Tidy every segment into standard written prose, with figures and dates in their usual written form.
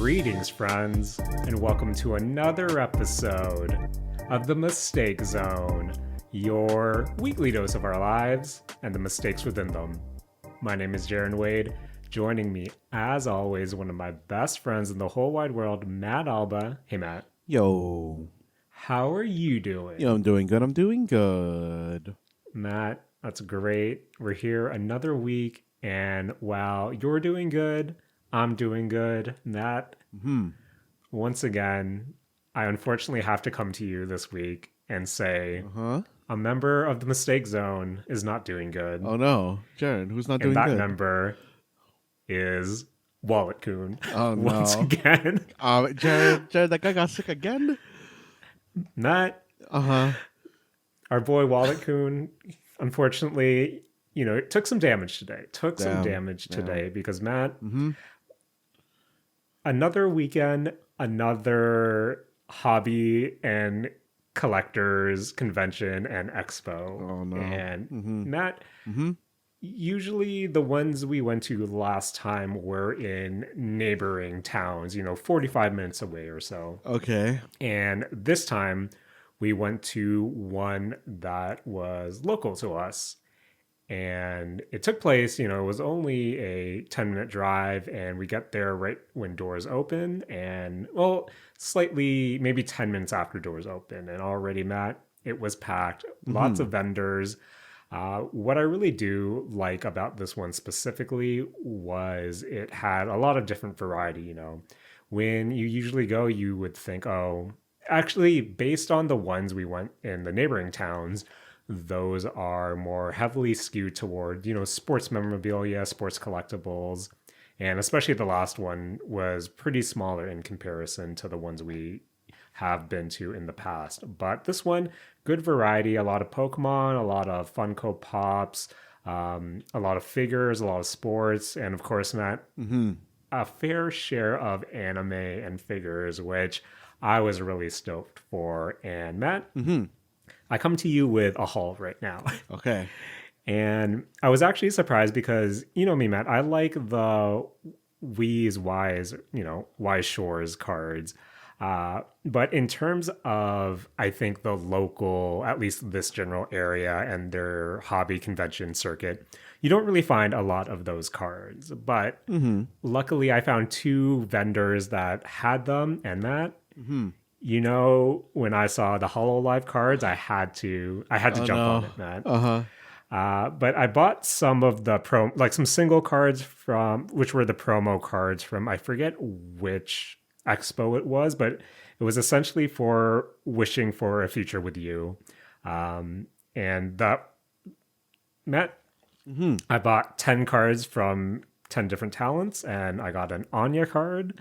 Greetings, friends, and welcome to another episode of The Mistake Zone, your weekly dose of our lives and the mistakes within them. My name is Jaren Wade. Joining me, as always, one of my best friends in the whole wide world, Matt Alba. Hey, Matt. Yo. How are you doing? I'm doing good. Matt, that's great. We're here another week, and while you're doing good, I'm doing good. Matt, once again, I unfortunately have to come to you this week and say a member of the Mistake Zone is not doing good. Oh, no. Jaren, who's not doing and good? that member is Wallet Coon. Oh, no. Once again. Jaren, that guy got sick again? Matt, our boy Wallet Coon, unfortunately, it took some damage today. Because, Matt, another weekend, another hobby and collectors convention and expo. Oh, no. And Matt, usually the ones we went to last time were in neighboring towns, 45 minutes away or so. Okay. And this time we went to one that was local to us. And it took place, it was only a 10-minute drive, and we got there right when doors open, and, slightly, maybe 10 minutes after doors open. And already, Matt, it was packed. Lots of vendors. What I really do like about this one specifically was it had a lot of different variety, When you usually go, you would think, actually, based on the ones we went in the neighboring towns, those are more heavily skewed toward, sports memorabilia, sports collectibles. And especially the last one was pretty smaller in comparison to the ones we have been to in the past. But this one, good variety, a lot of Pokemon, a lot of Funko Pops, a lot of figures, a lot of sports, and of course, Matt, a fair share of anime and figures, which I was really stoked for. And Matt, I come to you with a haul right now. Okay. And I was actually surprised because, me, Matt, I like the Wise Shores cards. But in terms of, I think, the local, at least this general area and their hobby convention circuit, you don't really find a lot of those cards. But luckily, I found two vendors that had them, and that, when I saw the HoloLive cards, I had to jump on it, man. But I bought some of the some single cards which were the promo cards from, I forget which expo it was, but it was essentially for wishing for a future with you. And that, Matt, I bought 10 cards from 10 different talents, and I got an Anya card,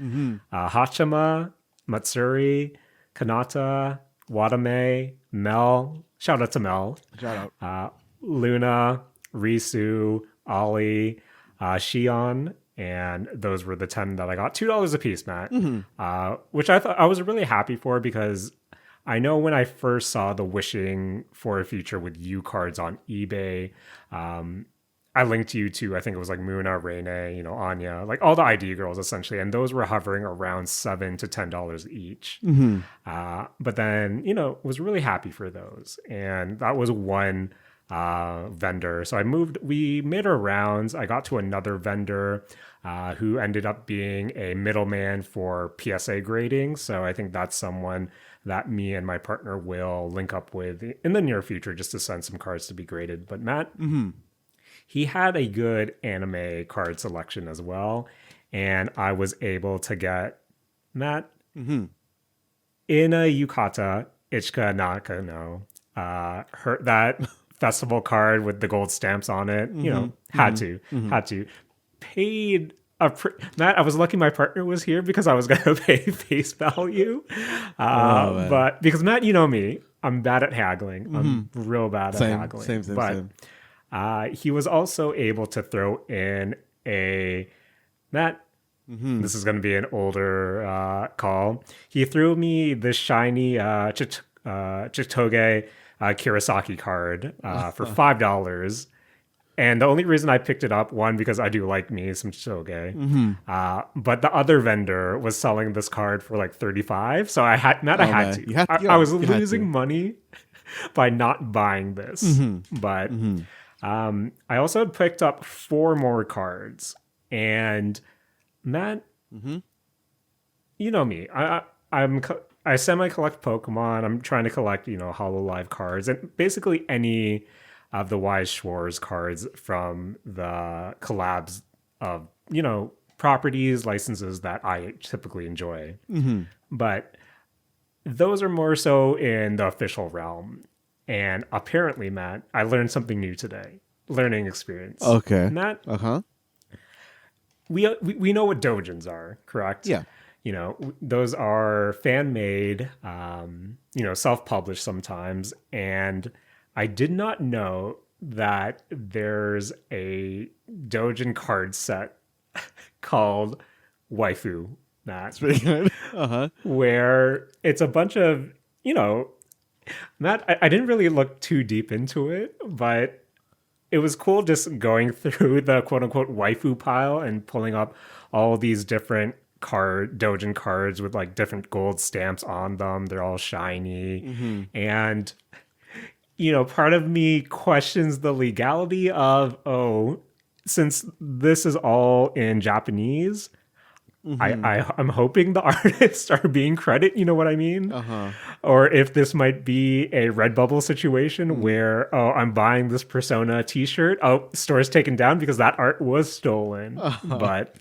Hachima, Matsuri, Kanata, Watame, Mel. Shout out to Mel. Shout out. Luna, Risu, Ollie, Shion, and those were the 10 that I got. $2 a piece, Matt. Which I thought I was really happy for, because I know when I first saw the wishing for a future with you cards on eBay, I linked you to, I think it was like Muna, Rene, Anya, like all the ID girls essentially, and those were hovering around $7 to $10 each. But then, was really happy for those, and that was one vendor. So we made our rounds. I got to another vendor who ended up being a middleman for PSA grading. So I think that's someone that me and my partner will link up with in the near future just to send some cards to be graded. But Matt, he had a good anime card selection as well. And I was able to get, Matt, in a Yukata Ichika Nakano, that festival card with the gold stamps on it, had to. Paid Matt, I was lucky my partner was here because I was going to pay face value. But because, Matt, you know me, I'm bad at haggling. I'm real bad at haggling. Same. He was also able to throw in a, Matt, this is going to be an older call. He threw me this shiny Chitoge Kirasaki card for $5. And the only reason I picked it up, one, because I do like me some shoge. Mm-hmm. But the other vendor was selling this card for like 35. So I had man. to. I was losing money by not buying this. Mm-hmm. But Mm-hmm. I also had picked up 4 more cards. And Matt, Mm-hmm. you know me. I semi-collect Pokemon. I'm trying to collect, Hololive cards. And basically any of the Wise Schwartz cards from the collabs of, properties, licenses that I typically enjoy. Mm-hmm. But those are more so in the official realm. And apparently, Matt, I learned something new today. Learning experience. Okay. Matt, Uh-huh. we know what dojins are, correct? Yeah. Those are fan-made, self-published sometimes. And I did not know that there's a dojin card set called Waifu, Matt, Pretty good. Uh-huh. where it's a bunch of, Matt, I didn't really look too deep into it, but it was cool just going through the quote-unquote waifu pile and pulling up all these different dojin cards with like different gold stamps on them. They're all shiny. Mm-hmm. And part of me questions the legality of, since this is all in Japanese, I'm hoping the artists are being credit, you know what I mean? Uh-huh. Or if this might be a Redbubble situation where, I'm buying this Persona t-shirt. Store's taken down because that art was stolen. But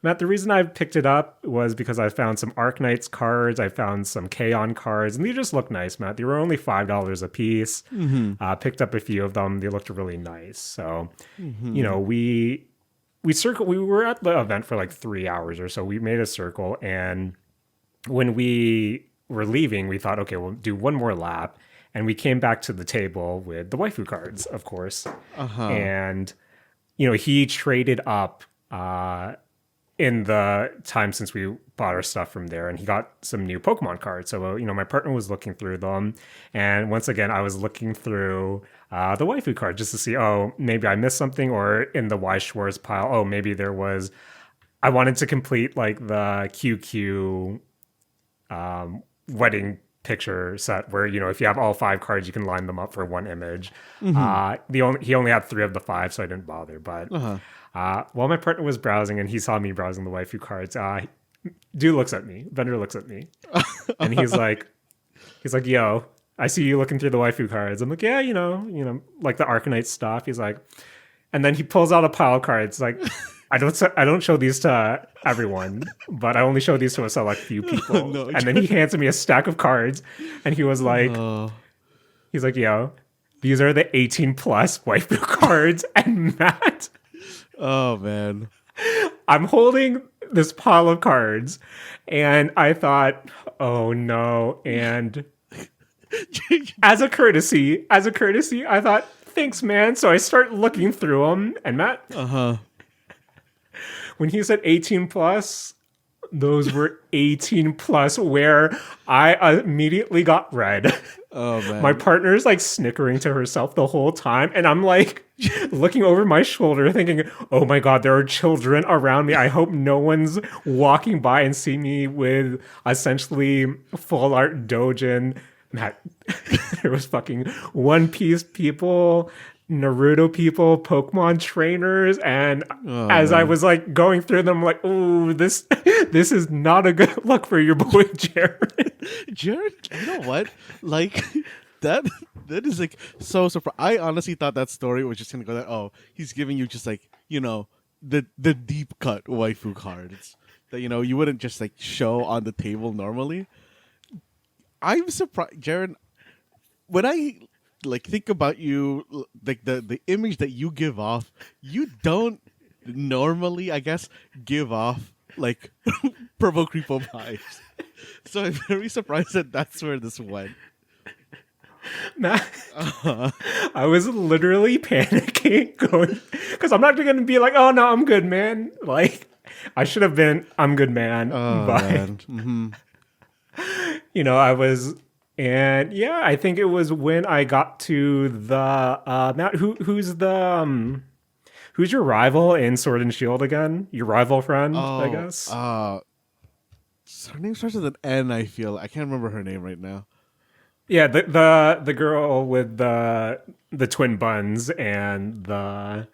Matt, the reason I picked it up was because I found some Arknights cards, I found some K-On cards, and they just look nice, Matt. They were only $5 a piece. Picked up a few of them. They looked really nice. So, we were at the event for like 3 hours or so. We made a circle, and when we were leaving, we thought, okay, we'll do one more lap. And we came back to the table with the waifu cards, of course. And, he traded up in the time since we bought our stuff from there, and he got some new Pokemon cards. So, my partner was looking through them. And once again, I was looking through the waifu card just to see, maybe I missed something, or in the Wise Schwartz pile, maybe there was, I wanted to complete like the QQ wedding picture set where, if you have all 5 cards, you can line them up for one image. He only had 3 of the 5, so I didn't bother. But while my partner was browsing and he saw me browsing the waifu cards, vendor looks at me, and he's like, yo, I see you looking through the waifu cards. I'm like, yeah, like the Arcanite stuff. He's like, and then he pulls out a pile of cards. Like, I don't show these to everyone, but I only show these to a select few people. No, and then he hands me a stack of cards, and he was like, he's like, yo, these are the 18 plus waifu cards. And Matt, oh man, I'm holding this pile of cards, and I thought, oh no. And as a courtesy, I thought, thanks, man. So I start looking through them, and Matt, when he said 18 plus, those were 18 plus, where I immediately got red. Oh man, My partner's like snickering to herself the whole time, and I'm like looking over my shoulder thinking, oh my god, there are children around me. I hope no one's walking by and see me with essentially full art dojin. Matt, there was fucking One Piece people, Naruto people, Pokemon trainers, and as I was like going through them, I'm like, ooh, this is not a good look for your boy Jaren. Jaren, you know what? Like that is like so surprising. I honestly thought that story was just gonna go that, he's giving you just like, the deep cut waifu cards that you wouldn't just like show on the table normally. I'm surprised, Jaren, when I like think about you, like the image that you give off, you don't normally, I guess, give off like Purple Creepo vibes. So I'm very surprised that that's where this went. Matt, I was literally panicking, going, because I'm not going to be like, oh no, I'm good, man. Like, I should have been, I'm good, man. But I was, and I think it was when I got to the Matt, who's the who's your rival in Sword and Shield again? Your rival friend, I Oh, guess. her name starts with an N. I feel I can't remember her name right now. Yeah, the girl with the twin buns and the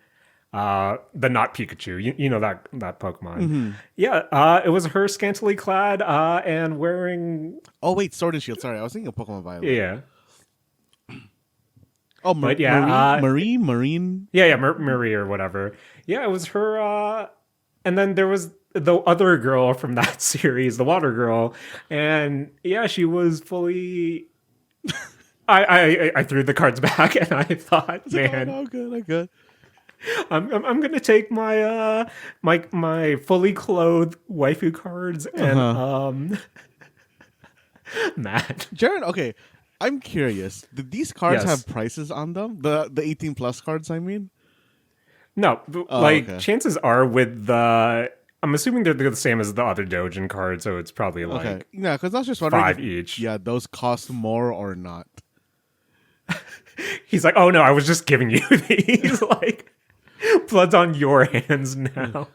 not Pikachu. You know that Pokemon. Yeah, it was her scantily clad and wearing. Oh wait, Sword and Shield. Sorry, I was thinking of Pokemon Violet. Yeah. Oh, But yeah, Marine. yeah, Marie or whatever. Yeah, it was her. And then there was the other girl from that series, the Water Girl, and yeah, she was fully. I threw the cards back and I thought, man, Oh, no, I'm good. I'm gonna take my my fully clothed waifu cards and Matt. Jaren, okay, I'm curious. Did these cards Yes. have prices on them? The 18 plus cards, I mean. No, okay. chances are with the. I'm assuming they're the same as the other Dojin cards, so it's probably like Okay, yeah, because I was just wondering 5 if, each. yeah, those cost more or not. He's like, oh no, I was just giving you these. Like, blood's on your hands now.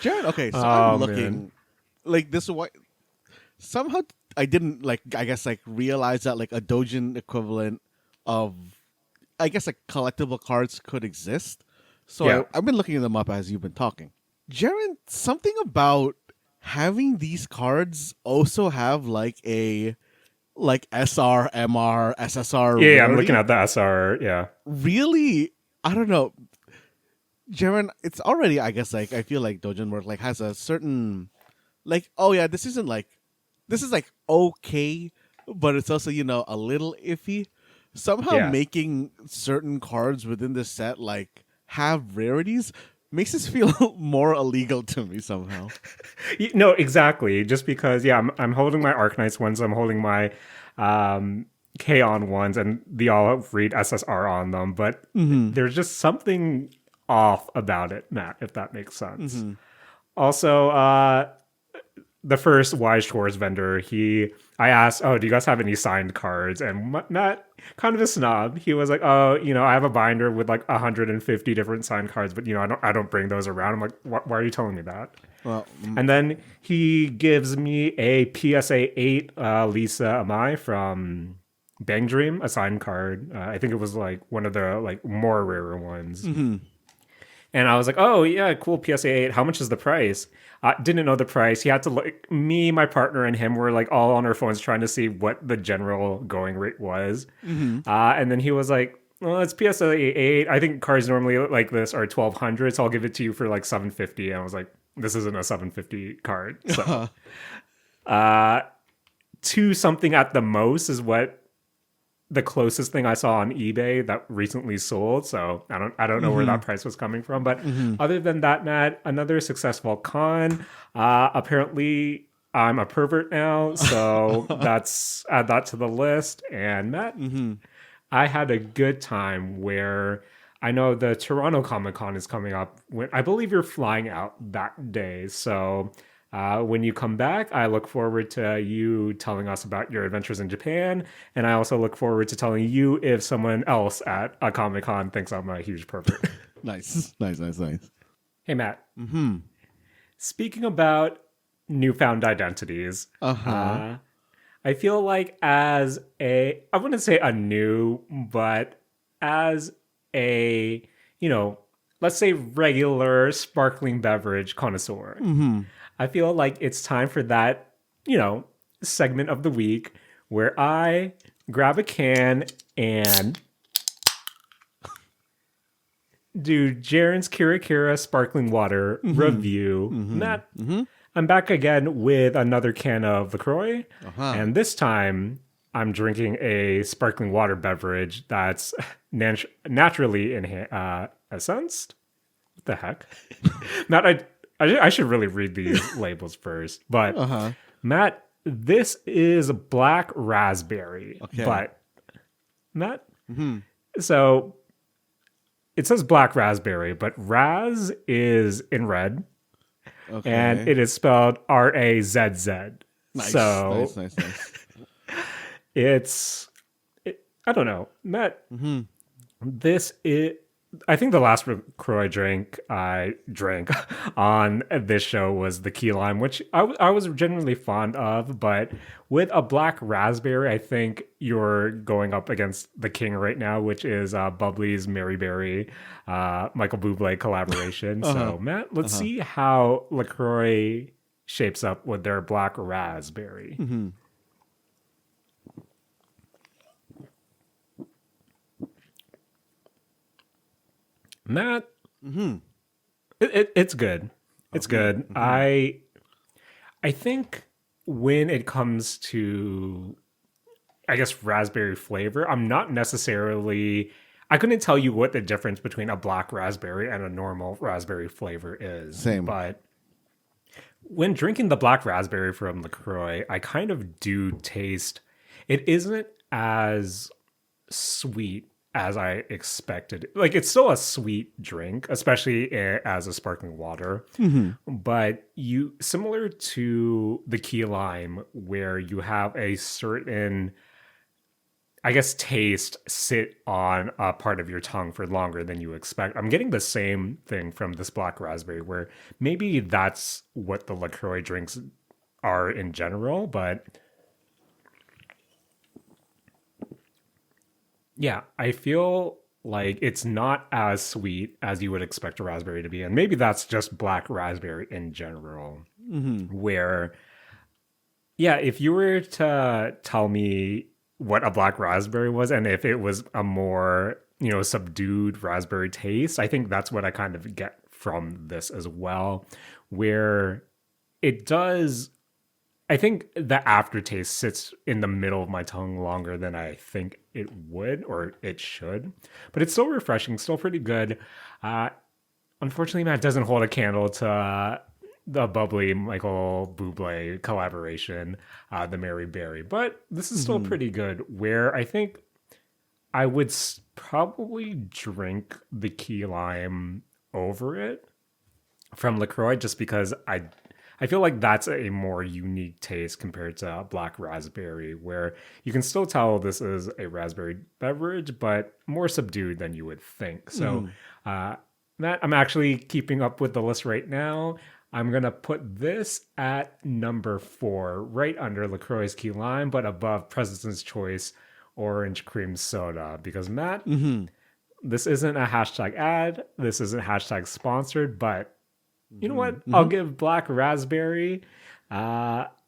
Jaren, okay, so Oh, I'm looking man. like this. What somehow I didn't like. I guess like realize that like a Dojin equivalent of, I guess like collectible cards could exist. So Yeah. I've been looking them up as you've been talking. Jaren, something about having these cards also have like a like SR, MR, SSR. Yeah, I'm rarity? looking at the SR. Yeah. Really, I don't know. Jaren, it's already, I guess, like I feel like Dojin work like has a certain like, oh yeah, this isn't like this is like okay, but it's also, you know, a little iffy. Somehow Yeah. making certain cards within the set like have rarities makes this feel more illegal to me somehow. No, exactly. Just because, yeah, I'm holding my Arknights ones, I'm holding my Kaon ones, and they all read SSR on them, but there's just something off about it, Matt, if that makes sense. Also, the first Wise Shores vendor, I asked, oh, do you guys have any signed cards? And Matt, kind of a snob, he was like, oh, you know, I have a binder with like 150 different signed cards, but you know, I don't bring those around. I'm like, why are you telling me that? Well, And then he gives me a PSA 8 Lisa Amai from Bang Dream, a signed card. I think it was like one of the like more rarer ones. And I was like, oh, yeah, cool, PSA 8. How much is the price? Didn't know the price. He had to, like, me, my partner, and him were, like, all on our phones trying to see what the general going rate was. And then he was like, well, it's PSA 8. I think cards normally like this are 1,200, so I'll give it to you for, like, 750. And I was like, this isn't a 750 card. So, two something at the most is what the closest thing I saw on eBay that recently sold. So I don't know where that price was coming from. But other than that, Matt, another successful con. Apparently I'm a pervert now. So that's add that to the list. And Matt, I had a good time where I know the Toronto Comic Con is coming up. I believe you're flying out that day. So when you come back, I look forward to you telling us about your adventures in Japan. And I also look forward to telling you if someone else at a Comic Con thinks I'm a huge pervert. nice. Hey, Matt. Speaking about newfound identities, I feel like I wouldn't say a new, but as a, let's say regular sparkling beverage connoisseur, I feel like it's time for that, segment of the week where I grab a can and do Jaren's Kira Kira sparkling water review. Matt, I'm back again with another can of the Croix, and this time I'm drinking a sparkling water beverage that's naturally essenced. What the heck, Matt? I should really read these labels first, but Matt, this is black raspberry. Okay. But Matt, so it says black raspberry, but Raz is in red, and it is spelled RAZZ. Nice. So Nice. I don't know, Matt. This is I think the last Croix drink I drank on this show was the key lime, which I was genuinely fond of. But with a black raspberry, I think you're going up against the king right now, which is Bubbly's Mary Berry, Michael Bublé collaboration. Uh-huh. So, Matt, let's Uh-huh. see how LaCroix shapes up with their black raspberry. Mm-hmm. Matt, Mm-hmm. it's good. It's good. Mm-hmm. I think when it comes to, I guess, raspberry flavor, I'm not necessarily. I couldn't tell you what the difference between a black raspberry and a normal raspberry flavor is, Same. but when drinking the black raspberry from LaCroix, I kind of do taste. It isn't as sweet as I expected. Like it's still a sweet drink, especially as a sparkling water. Mm-hmm. But you similar to the key lime, where you have a certain, I guess, taste sit on a part of your tongue for longer than you expect. I'm getting the same thing from this black raspberry, where maybe that's what the LaCroix drinks are in general, but yeah, I feel like it's not as sweet as you would expect a raspberry to be. And maybe that's just black raspberry in general, Mm-hmm. where, yeah, if you were to tell me what a black raspberry was and if it was a more, subdued raspberry taste, I think that's what I kind of get from this as well, where it does. I think the aftertaste sits in the middle of my tongue longer than I think it would or it should, but it's still refreshing, still pretty good. Uh, Unfortunately, Matt doesn't hold a candle to the bubbly Michael Bublé collaboration, the Mary Berry, but this is still Mm-hmm. pretty good. Where I think I would probably drink the key lime over it from LaCroix just because I feel like that's a more unique taste compared to black raspberry, where you can still tell this is a raspberry beverage, but more subdued than you would think. So, Mm-hmm. Matt, I'm actually keeping up with the list right now. I'm gonna put this at number 4, right under LaCroix's key lime, but above President's Choice orange cream soda. Because Matt, Mm-hmm. this isn't a hashtag ad, this isn't hashtag sponsored, but you know what? I'll Mm-hmm. give black raspberry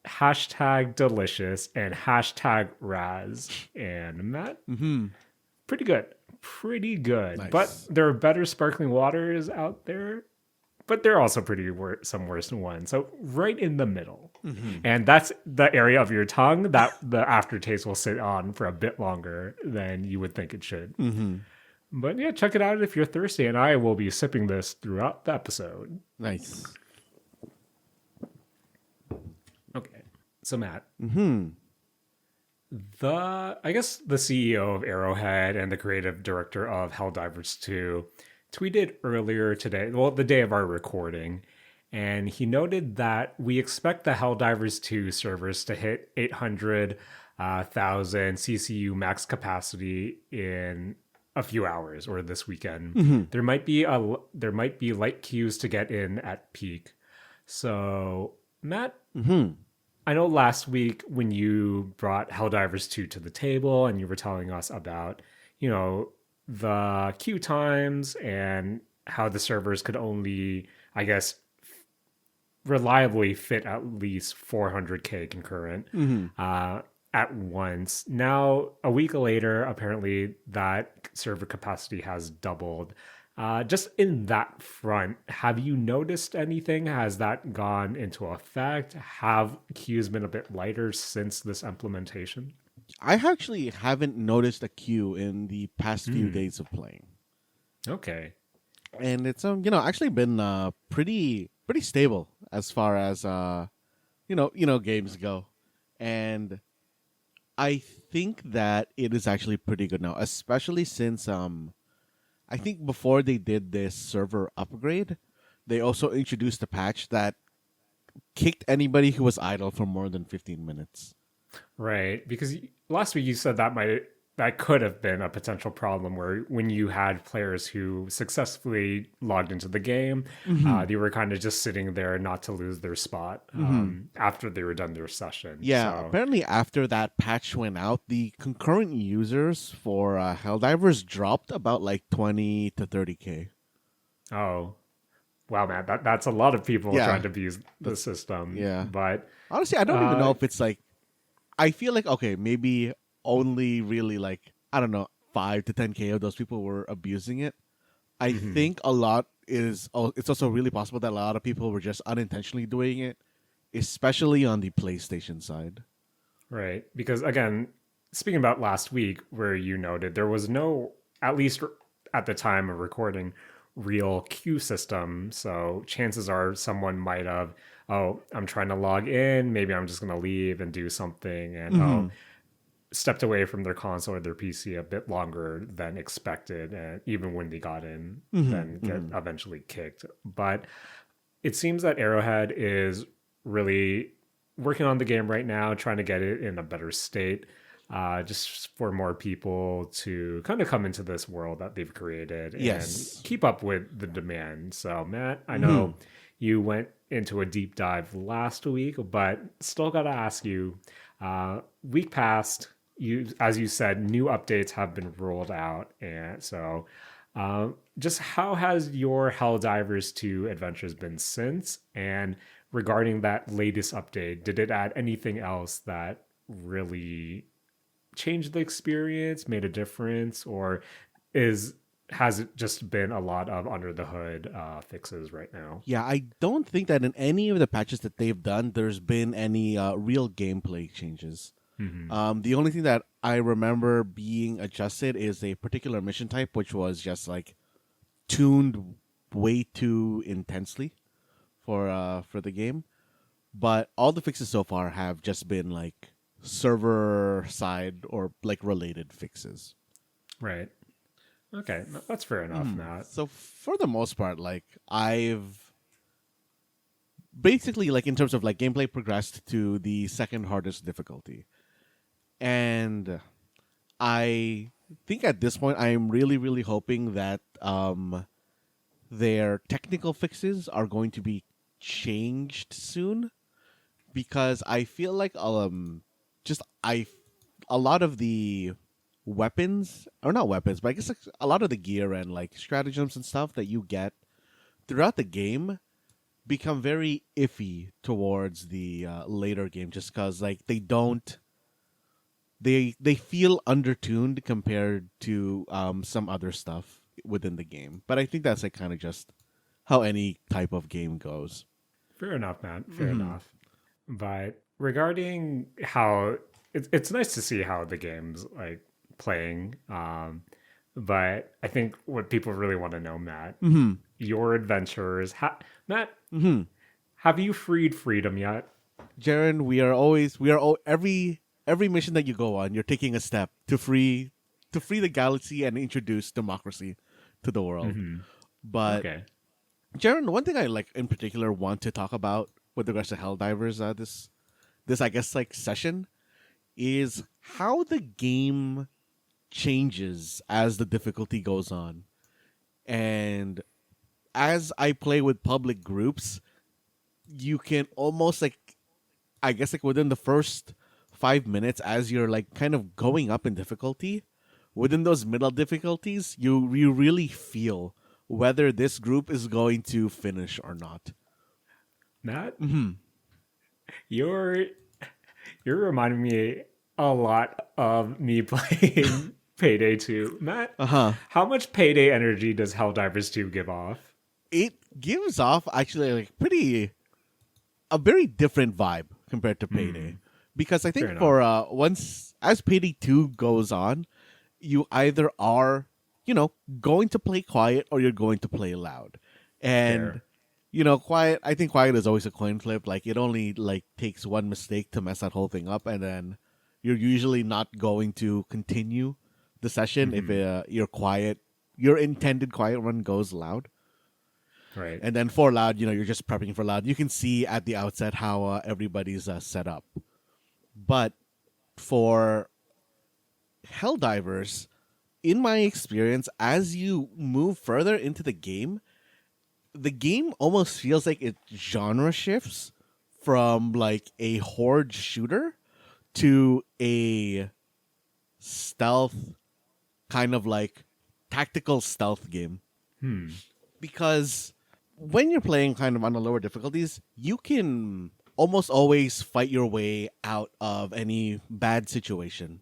hashtag delicious and hashtag raz. And Matt, Mm-hmm. pretty good. Pretty good. But Nice. there are better sparkling waters out there, but there are also some worse ones. So right in the middle. Mm-hmm. And that's the area of your tongue that the aftertaste will sit on for a bit longer than you would think it should. Mm-hmm. But yeah, check it out if you're thirsty, and I will be sipping this throughout the episode. Nice. Okay. So Matt, Mm-hmm. I guess the CEO of Arrowhead and the creative director of Helldivers 2 tweeted earlier today, well, the day of our recording, and he noted that we expect the Helldivers 2 servers to hit 800,000 CCU max capacity in a few hours or this weekend. Mm-hmm. There might be light queues to get in at peak. So, Matt, Mm-hmm. I know last week when you brought Helldivers 2 to the table and you were telling us about, the queue times and how the servers could only, I guess, reliably fit at least 400K concurrent Mm-hmm. at once. Now, a week later, apparently that server capacity has doubled. Just in that front, have you noticed anything? Has that gone into effect? Have queues been a bit lighter since this implementation? I actually haven't noticed a queue in the past few Hmm. days of playing, Okay. and it's actually been pretty stable as far as games go, and I think that it is actually pretty good now, especially since I think before they did this server upgrade, they also introduced a patch that kicked anybody who was idle for more than 15 minutes. Right. Because last week you said that might that could have been a potential problem where when you had players who successfully logged into the game, they were kind of just sitting there not to lose their spot after they were done their session. Yeah, So, apparently after that patch went out, the concurrent users for Helldivers dropped about like 20 to 30K. oh, wow, man, that's a lot of people Yeah, trying to abuse the system. yeah. But Honestly, I don't even know if it's like, I feel like, okay, maybe only really like, I don't know, 5 to 10K of those people were abusing it. I think a lot is, it's also really possible that a lot of people were just unintentionally doing it, especially on the PlayStation side. right, because again, speaking about last week, where you noted there was no, at least at the time of recording, real queue system. So chances are someone might have, oh, I'm trying to log in. Maybe I'm just going to leave and do something. And oh, stepped away from their console or their PC a bit longer than expected. And even when they got in, then get eventually kicked. But it seems that Arrowhead is really working on the game right now, trying to get it in a better state, just for more people to kind of come into this world that they've created Yes. and keep up with the demand. So, Matt, I know you went into a deep dive last week, but still got to ask you, week past, you, as you said, new updates have been rolled out, and so just how has your Helldivers 2 adventures been since? And regarding that latest update, did it add anything else that really changed the experience, made a difference, or has it just been a lot of under the hood fixes right now? Yeah, I don't think that in any of the patches that they've done, there's been any real gameplay changes. The only thing that I remember being adjusted is a particular mission type, which was just like tuned way too intensely for the game. But all the fixes so far have just been like server side or like related fixes. Right. Okay, that's fair enough, Matt. So for the most part, like I've basically like in terms of like gameplay progressed to the second hardest difficulty. And I think at this point I'm really, really hoping that their technical fixes are going to be changed soon, because I feel like just I a lot of the weapons, or not weapons, but I guess like a lot of the gear and like stratagems and stuff that you get throughout the game become very iffy towards the later game, just because like they feel undertuned compared to some other stuff within the game. But I think that's like kind of just how any type of game goes. Fair enough, Matt. Fair enough. But regarding how it's nice to see how the game's like playing. But I think what people really want to know, Matt, your adventures, Matt, have you freed freedom yet? Jaren, every mission that you go on, you're taking a step to free the galaxy and introduce democracy to the world. But Okay. Jaren, one thing I like in particular want to talk about with regards to Helldivers, this I guess like session, is how the game changes as the difficulty goes on. And as I play with public groups, you can almost like, I guess like within the first 5 minutes, as you're like kind of going up in difficulty, within those middle difficulties, you really feel whether this group is going to finish or not. Matt, you're reminding me a lot of me playing Payday 2. Matt, how much Payday energy does Helldivers 2 give off? It gives off actually like a very different vibe compared to Payday. Because I think Fair for once as Payday 2 goes on, you either are, going to play quiet or you're going to play loud. And Fair. quiet, I think quiet is always a coin flip. Like it only like takes one mistake to mess that whole thing up, and then you're usually not going to continue the session if you're quiet. Your intended quiet run goes loud. Right. And then for loud, you're just prepping for loud. You can see at the outset how everybody's set up. But for Helldivers, in my experience, as you move further into the game almost feels like it genre shifts from like a horde shooter to a stealth kind of like tactical stealth game. Because when you're playing kind of on the lower difficulties, you can almost always fight your way out of any bad situation,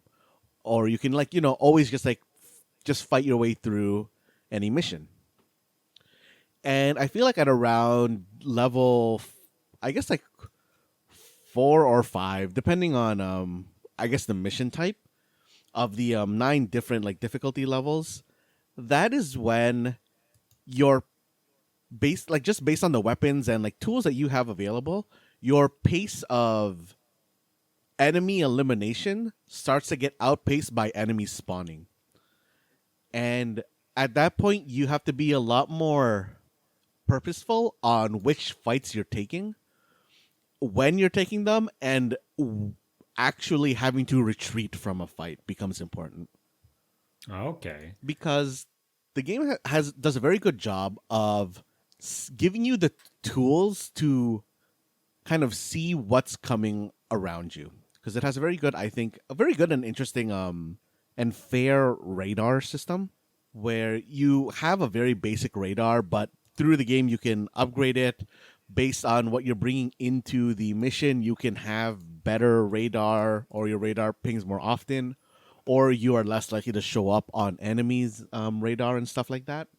or you can like always just fight your way through any mission. And I feel like at around level, I guess like 4 or 5, depending on I guess the mission type of the 9 different like difficulty levels, that is when your based on the weapons and like tools that you have available, your pace of enemy elimination starts to get outpaced by enemies spawning. And at that point, you have to be a lot more purposeful on which fights you're taking, when you're taking them, and actually having to retreat from a fight becomes important. Okay. Because the game does a very good job of giving you the tools to kind of see what's coming around you. Because it has a very good and interesting and fair radar system, where you have a very basic radar, but through the game you can upgrade it based on what you're bringing into the mission. You can have better radar, or your radar pings more often, or you are less likely to show up on enemies' radar and stuff like that.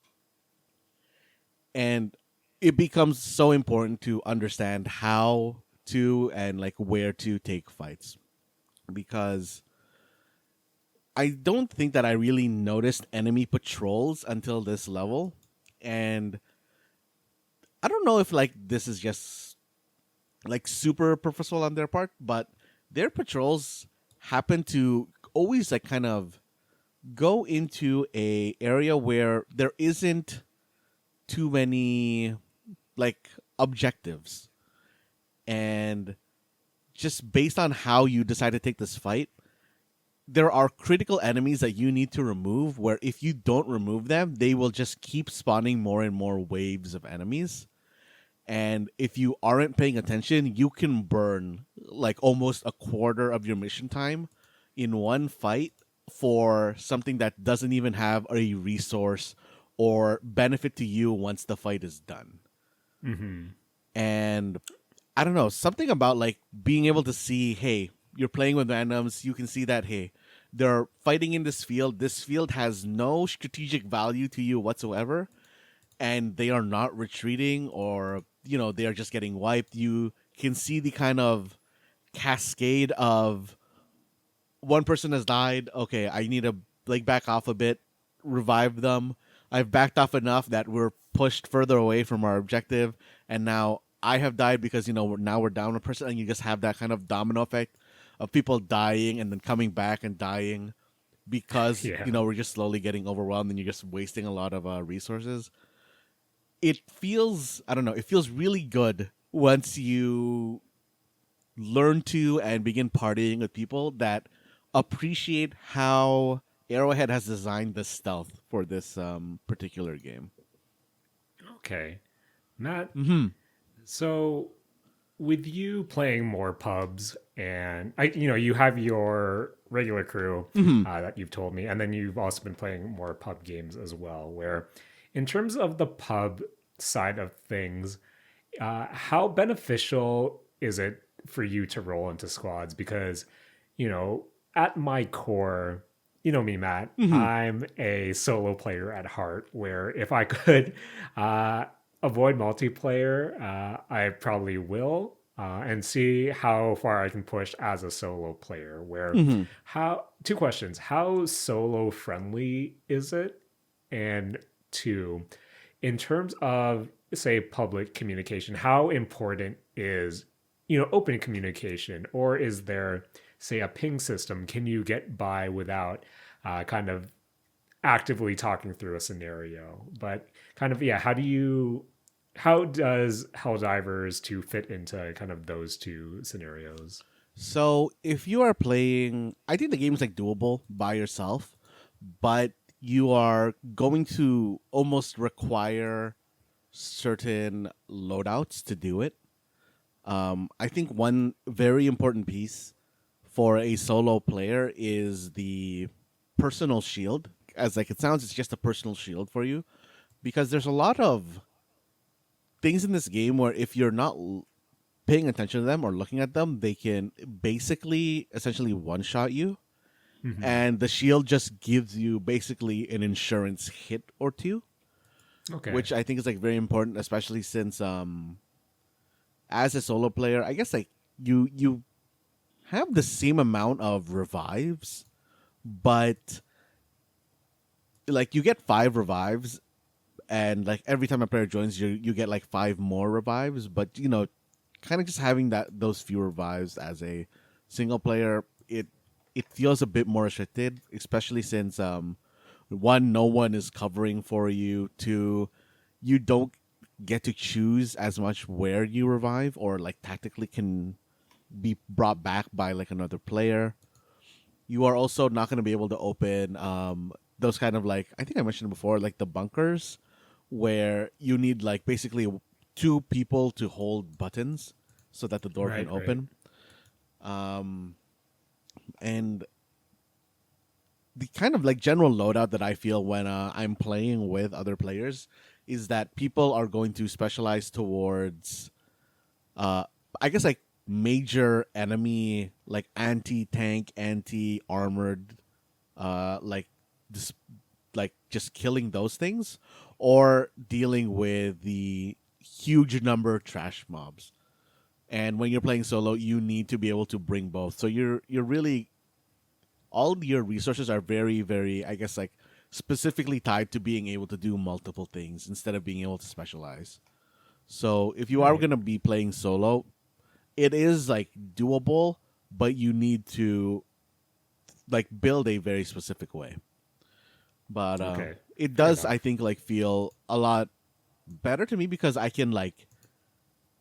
And it becomes so important to understand how to and like where to take fights, because I don't think that I really noticed enemy patrols until this level. And I don't know if like this is just like super purposeful on their part, but their patrols happen to always like kind of go into a area where there isn't too many like objectives. And just based on how you decide to take this fight, there are critical enemies that you need to remove, where if you don't remove them, they will just keep spawning more and more waves of enemies. And if you aren't paying attention, you can burn like almost a quarter of your mission time in one fight for something that doesn't even have a resource or benefit to you once the fight is done. Mm-hmm. And I don't know, something about like being able to see, hey, you're playing with randoms, you can see that, hey, they're fighting in this field. This field has no strategic value to you whatsoever, and they are not retreating, or they are just getting wiped. You can see the kind of cascade of one person has died. Okay, I need to like back off a bit, revive them. I've backed off enough that we're pushed further away from our objective, and now I have died because now we're down a person, and you just have that kind of domino effect of people dying and then coming back and dying because we're just slowly getting overwhelmed, and you're just wasting a lot of resources. It feels, I don't know, it feels really good once you learn to and begin partying with people that appreciate how Arrowhead has designed the stealth for this particular game. Okay. Not Mm-hmm. so with you playing more pubs, and you have your regular crew that you've told me, and then you've also been playing more pub games as well, where in terms of the pub side of things, how beneficial is it for you to roll into squads? Because at my core, you know me, Matt, I'm a solo player at heart, where if I could avoid multiplayer, I probably will, and see how far I can push as a solo player. Where two questions: how solo friendly is it? And two, in terms of say public communication, how important is open communication, or is there say a ping system? Can you get by without kind of actively talking through a scenario? But kind of how does Helldivers 2 fit into kind of those two scenarios? So if you are playing, I think the game is like doable by yourself, but you are going to almost require certain loadouts to do it. I think one very important piece for a solo player is the personal shield. As like it sounds, it's just a personal shield for you because there's a lot of things in this game where if you're not paying attention to them or looking at them, they can basically essentially one shot you. Hmm. And the shield just gives you basically an insurance hit or two, Okay. which I think is like very important, especially since as a solo player, I guess like you have the same amount of revives, but like you get 5 revives, and like every time a player joins you get like 5 more revives. But kind of just having those few revives as a single player, it feels a bit more restricted, especially since one, no one is covering for you. Two, you don't get to choose as much where you revive, or like tactically can be brought back by like another player. You are also not going to be able to open those kind of, like, I think I mentioned before, like the bunkers, where you need like basically 2 people to hold buttons so that the door can Right. Right. open. Um, and the kind of like general loadout that I feel when I'm playing with other players is that people are going to specialize towards, uh, I guess, like major enemy, like anti-tank, anti-armored, like this, like just killing those things, or dealing with the huge number of trash mobs. And when you're playing solo, you need to be able to bring both. So you're really, all your resources are very, very, I guess, like specifically tied to being able to do multiple things instead of being able to specialize. So if you are Right. going to be playing solo, it is like doable, but you need to like build a very specific way. But Okay. it Fair does, I enough. think, like feel a lot better to me because I can like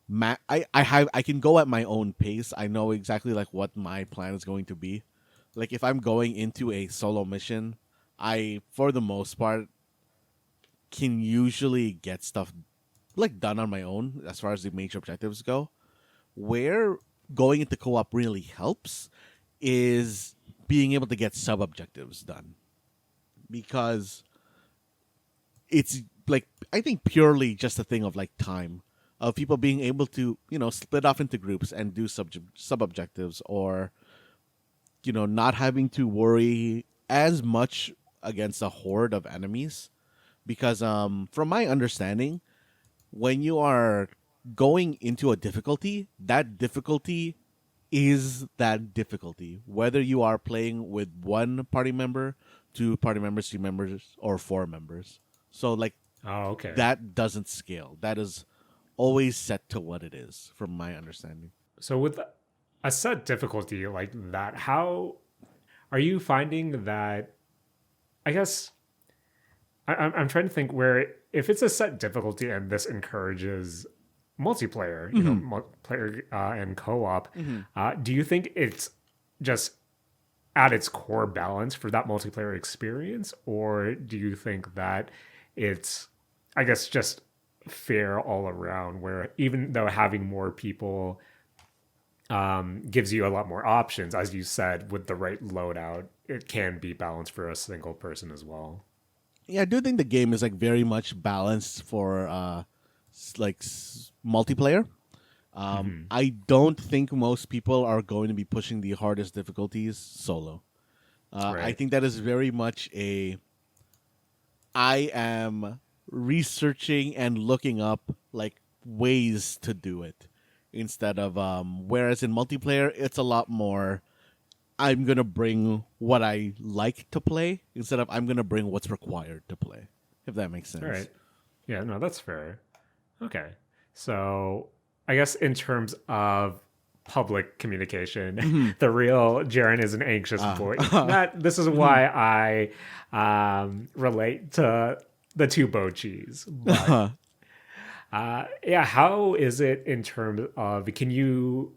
I can go at my own pace. I know exactly like what my plan is going to be. Like if I'm going into a solo mission, I for the most part can usually get stuff like done on my own as far as the major objectives go. Where going into co-op really helps is being able to get sub objectives done, because it's like, I think, purely just a thing of like time, of people being able to split off into groups and do sub objectives, or not having to worry as much against a horde of enemies. Because from my understanding, when you are going into a difficulty, that difficulty is that difficulty, whether you are playing with one party member, 2 party members, 3 members, or 4 members. So like Oh, okay. that doesn't scale. That is always set to what it is, from my understanding. So with a set difficulty like that, how are you finding that? I guess I'm trying to think where if it's a set difficulty and this encourages multiplayer, Mm-hmm. multiplayer and co-op, Mm-hmm. do you think it's just at its core balance for that multiplayer experience, or do you think that it's, I guess, just fair all around, where even though having more people gives you a lot more options, as you said, with the right loadout, it can be balanced for a single person as well. Yeah, I do think the game is like very much balanced for multiplayer. Hmm. I don't think most people are going to be pushing the hardest difficulties solo. I Right. think that is very much a, I am researching and looking up like ways to do it, instead of whereas in multiplayer it's a lot more, I'm going to bring what I like to play instead of I'm going to bring what's required to play, if that makes All sense. right. Yeah, no, that's fair. Okay. So I guess in terms of public communication, Mhm. the real Jaren is an anxious boy. That this is Mhm. why I relate to the two Bochis. But yeah, how is it in terms of, can you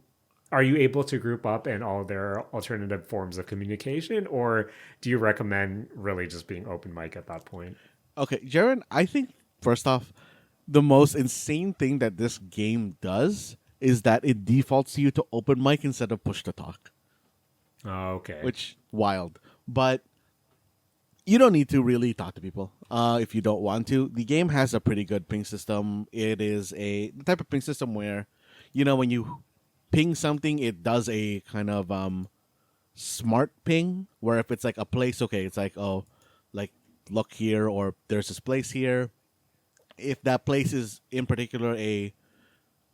are you able to group up in all their alternative forms of communication, or do you recommend really just being open mic at that point? Okay, Jaren, I think first off, the most insane thing that this game does is that it defaults you to open mic instead of push to talk, Okay. which wild. But you don't need to really talk to people if you don't want to. The game has a pretty good ping system. It is the type of ping system where, when you ping something, it does a kind of smart ping. Where if it's like a place, okay, it's like, oh, like look here, or there's this place here. If that place is in particular a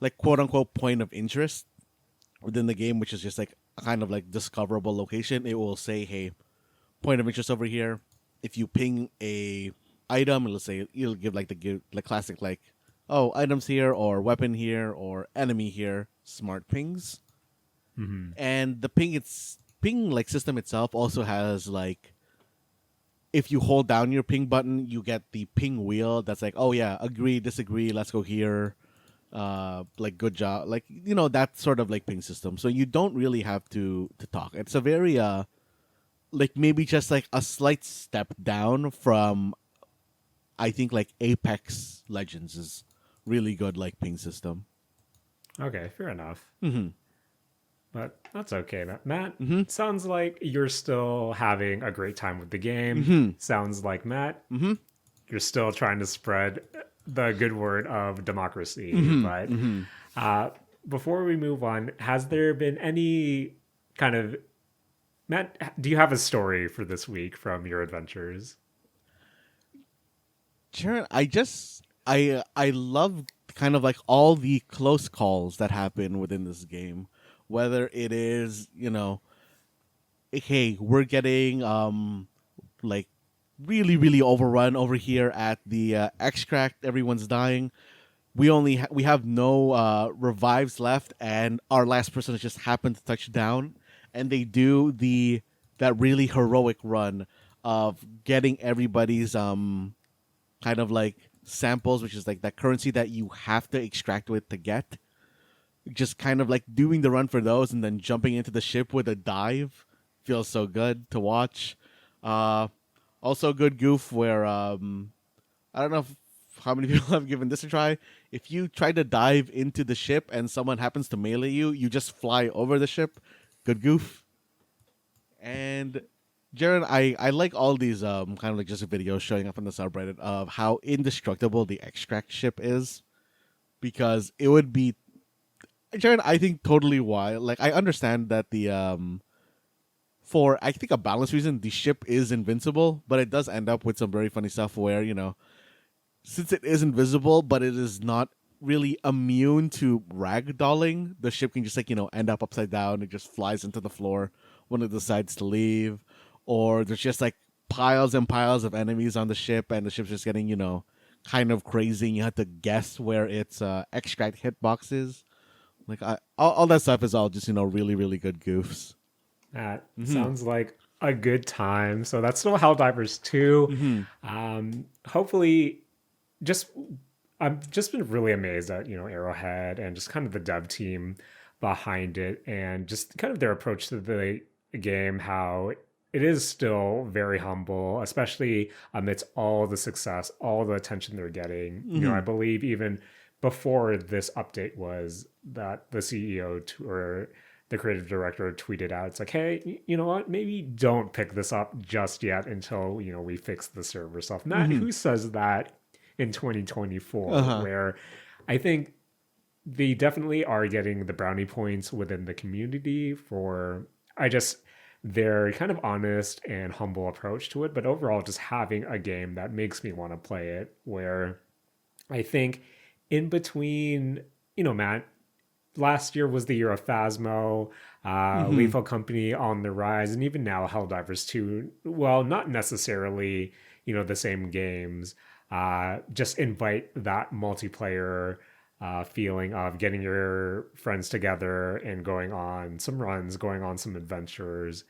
like quote unquote point of interest within the game, which is just like a kind of like discoverable location, it will say, hey, point of interest over here. If you ping a item, it'll say, it'll give like the classic like, oh, items here, or weapon here, or enemy here, smart pings. And the ping like system itself also has like, if you hold down your ping button, you get the ping wheel that's like, oh yeah, agree, disagree, let's go here, like good job, like that sort of like ping system. So you don't really have to talk. It's a very like maybe just like a slight step down from, I think, like Apex Legends is really good like ping system. Okay, fair enough. Mm-hmm. But that's okay. Matt, Mm-hmm. sounds like you're still having a great time with the game. Mm-hmm. Sounds like, Matt, Mm-hmm. you're still trying to spread the good word of democracy. Mm-hmm. But Mm-hmm. before we move on, has there been any kind of Matt, do you have a story for this week from your adventures? Sharon, I love kind of like all the close calls that happen within this game. Whether it is, hey, we're getting like really really overrun over here at the extract, everyone's dying. We have no revives left, and our last person has just happened to touch down, and they do that really heroic run of getting everybody's kind of like samples, which is like that currency that you have to extract with to get. Just kind of like doing the run for those, and then jumping into the ship with a dive feels so good to watch. Uh, Also, a good goof where I don't know how many people have given this a try. If you try to dive into the ship and someone happens to melee you, you just fly over the ship. Good goof. And Jaren, I like all these kind of like just videos showing up on the subreddit of how indestructible the extract ship is, because it would be, Jaren, I think totally wild. Like, I understand that the for I think a balance reason the ship is invincible, but it does end up with some very funny stuff where since it is invisible, but it is not really immune to ragdolling, the ship can just like end up upside down. It just flies into the floor when it decides to leave, or there's just like piles and piles of enemies on the ship, and the ship's just getting kind of crazy. And you have to guess where its extract hitbox is. Like all that stuff is all just really really good goofs. That sounds like a good time. So that's still Helldivers 2. Hopefully, just I've just been really amazed at Arrowhead and just kind of the dev team behind it, and just kind of their approach to the game, how it is still very humble, especially amidst all the success, all the attention they're getting. I believe even before this update was that the CEO or the creative director tweeted out, it's like, hey, you know what? Maybe don't pick this up just yet until we fix the server stuff. Matt, who says that in 2024, where I think they definitely are getting the brownie points within the community for their kind of honest and humble approach to it, but overall just having a game that makes me want to play it, where I think in between, Matt, last year was the year of Phasmo, Lethal Company on the rise, and even now Helldivers 2, well, not necessarily, the same games, just invite that multiplayer feeling of getting your friends together and going on some runs, going on some adventures.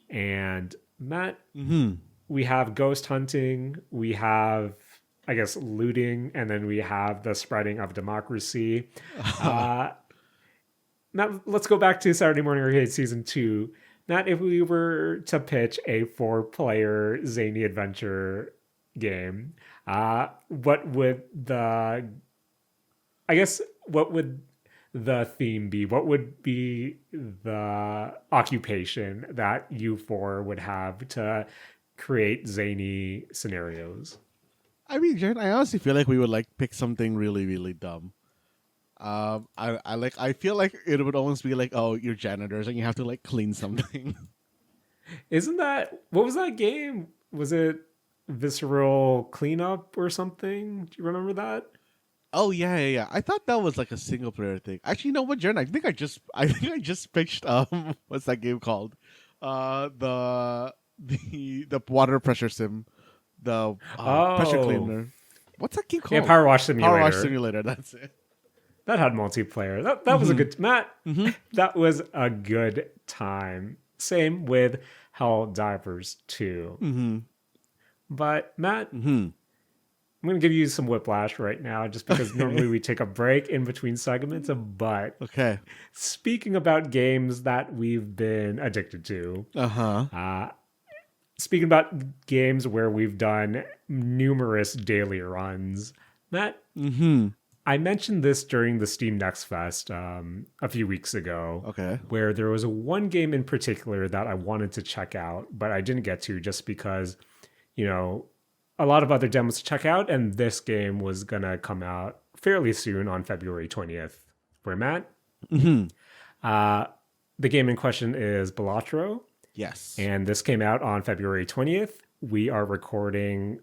And Matt, we have ghost hunting, we have, I guess, looting, and then we have the spreading of democracy. now let's go back to Saturday Morning Arcade Season 2. Not if we were to pitch a 4-player zany adventure game, what would the theme be? What would be the occupation that you four would have to create zany scenarios? I mean, Jaren, I honestly feel like we would like pick something really, really dumb. I feel like it would almost be like, oh, you're janitors and you have to like clean something. Isn't that what was that game? Was it Visceral Cleanup or something? Do you remember that? Oh yeah. I thought that was like a single player thing. Actually, you know what, Jaren? I think I just pitched what's that game called? The water pressure sim, the pressure Oh, cleaner. What's that game yeah, called? Power Wash Simulator. Power Wash Simulator. That's it. That had multiplayer. That was a good Matt. Mm-hmm. That was a good time. Same with Helldivers 2. Mm-hmm. But Matt, Mm-hmm. I'm going to give you some whiplash right now just because normally we take a break in between segments. But Okay. speaking about games that we've been addicted to, speaking about games where we've done numerous daily runs, Matt, Mm-hmm. I mentioned this during the Steam Next Fest a few weeks ago. Okay. Where there was one game in particular that I wanted to check out, but I didn't get to just because, a lot of other demos to check out, and this game was going to come out fairly soon on February 20th. Where, Matt? Mm-hmm. The game in question is Balatro, Yes. and this came out on February 20th. We are recording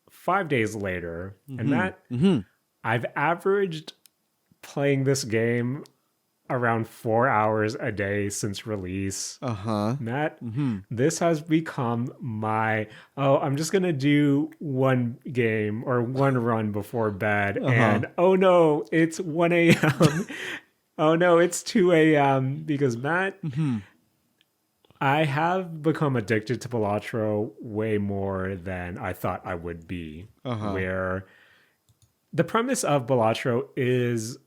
5 days later, and Matt, I've averaged playing this game around 4 hours a day since release. Matt, this has become I'm just going to do one game or one run before bed. And oh no, it's 1 a.m. Oh no, it's 2 a.m. Because Matt, I have become addicted to Balatro way more than I thought I would be. Where the premise of Balatro is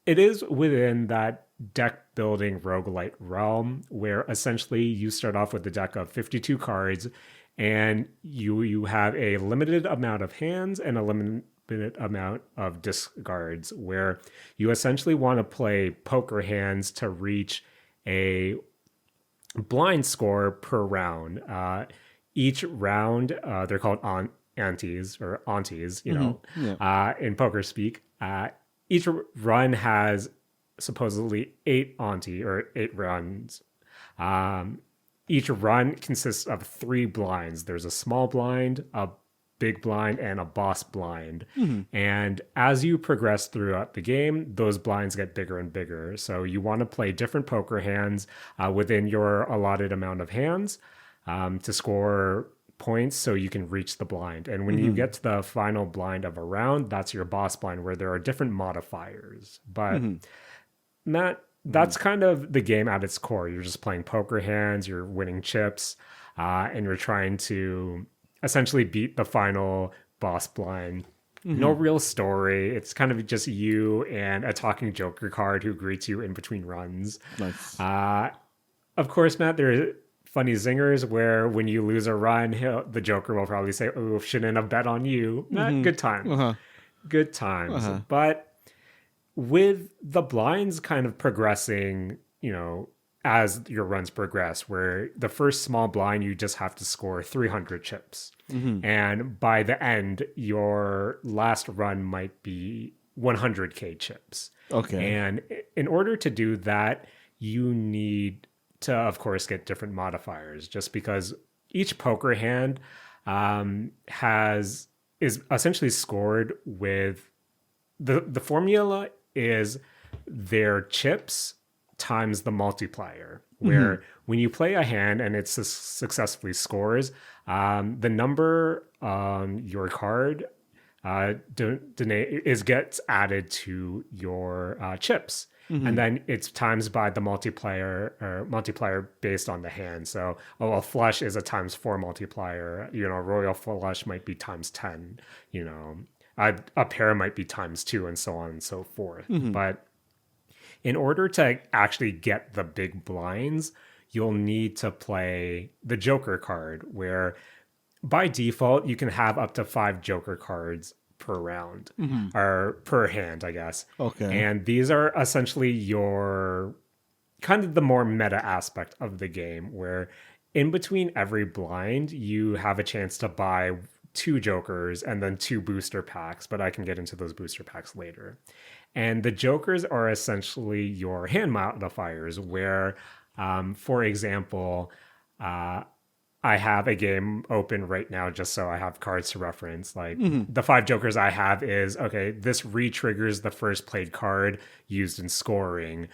it is within that deck building roguelite realm where essentially you start off with a deck of 52 cards and you have a limited amount of hands and a limited amount of discards where you essentially want to play poker hands to reach a blind score per round. Each round, they're called antes or aunties, in poker speak. Each run has supposedly 8 ante or 8 runs. Each run consists of 3 blinds. There's a small blind, a big blind, and a boss blind. And as you progress throughout the game, those blinds get bigger and bigger. So you want to play different poker hands within your allotted amount of hands to score points so you can reach the blind. And when you get to the final blind of a round, that's your boss blind where there are different modifiers. But Matt, that's kind of the game at its core. You're just playing poker hands, you're winning chips, and you're trying to essentially beat the final boss blind. No real story. It's kind of just you and a talking Joker card who greets you in between runs. Nice. Of course, Matt, there are funny zingers where when you lose a run, the Joker will probably say, "Oh, shouldn't have bet on you." Good times. Good times. But with the blinds kind of progressing, as your runs progress, where the first small blind, you just have to score 300 chips. And by the end, your last run might be 100K chips. Okay. And in order to do that, you need to, of course, get different modifiers just because each poker hand is essentially scored with the formula is their chips times the multiplier, where when you play a hand and it successfully scores, the number on your card gets added to your chips. And then it's times by the multiplier based on the hand. So, a flush is a times 4 multiplier. Royal flush might be times 10. A pair might be times 2, and so on and so forth. But in order to actually get the big blinds, you'll need to play the Joker card, where by default you can have up to 5 Joker cards per round, or per hand, I guess. Okay. And these are essentially your kind of the more meta aspect of the game, where in between every blind, you have a chance to buy 2 Jokers and then 2 booster packs, but I can get into those booster packs later. And the Jokers are essentially your hand modifiers, where, for example, I have a game open right now just so I have cards to reference. Like the 5 Jokers I have is, okay, this re-triggers the first played card used in scoring.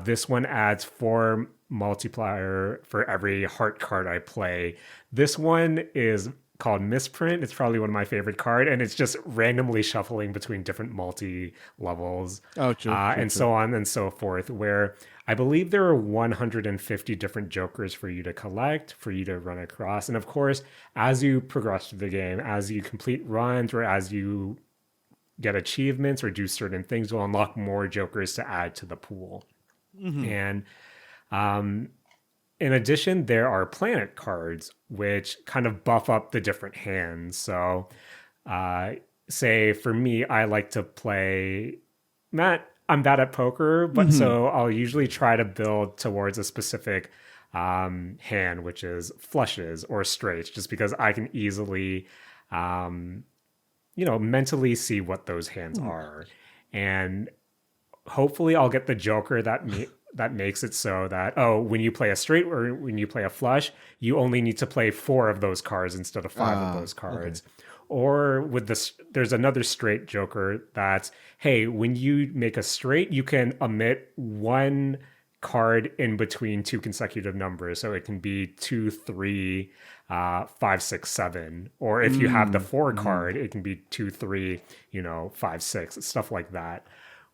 This one adds 4 multiplier for every heart card I play. This one is called Misprint. It's probably one of my favorite card, and it's just randomly shuffling between different multi levels. Oh, true. And so on and so forth, where I believe there are 150 different Jokers for you to collect, for you to run across. And of course, as you progress through the game, as you complete runs, or as you get achievements or do certain things, you'll unlock more Jokers to add to the pool. And in addition, there are planet cards, which kind of buff up the different hands. So, say for me, I like to play Matt. I'm bad at poker, but so I'll usually try to build towards a specific hand, which is flushes or straights, just because I can easily, mentally see what those hands are. And hopefully I'll get the Joker that makes it so that, when you play a straight or when you play a flush, you only need to play 4 of those cards instead of 5 of those cards. Okay. Or with this, there's another straight Joker that's, hey, when you make a straight, you can omit 1 card in between 2 consecutive numbers. So it can be 2, 3, 5, 6, 7. Or if you have the 4 card, it can be 2, 3, 5, 6, stuff like that.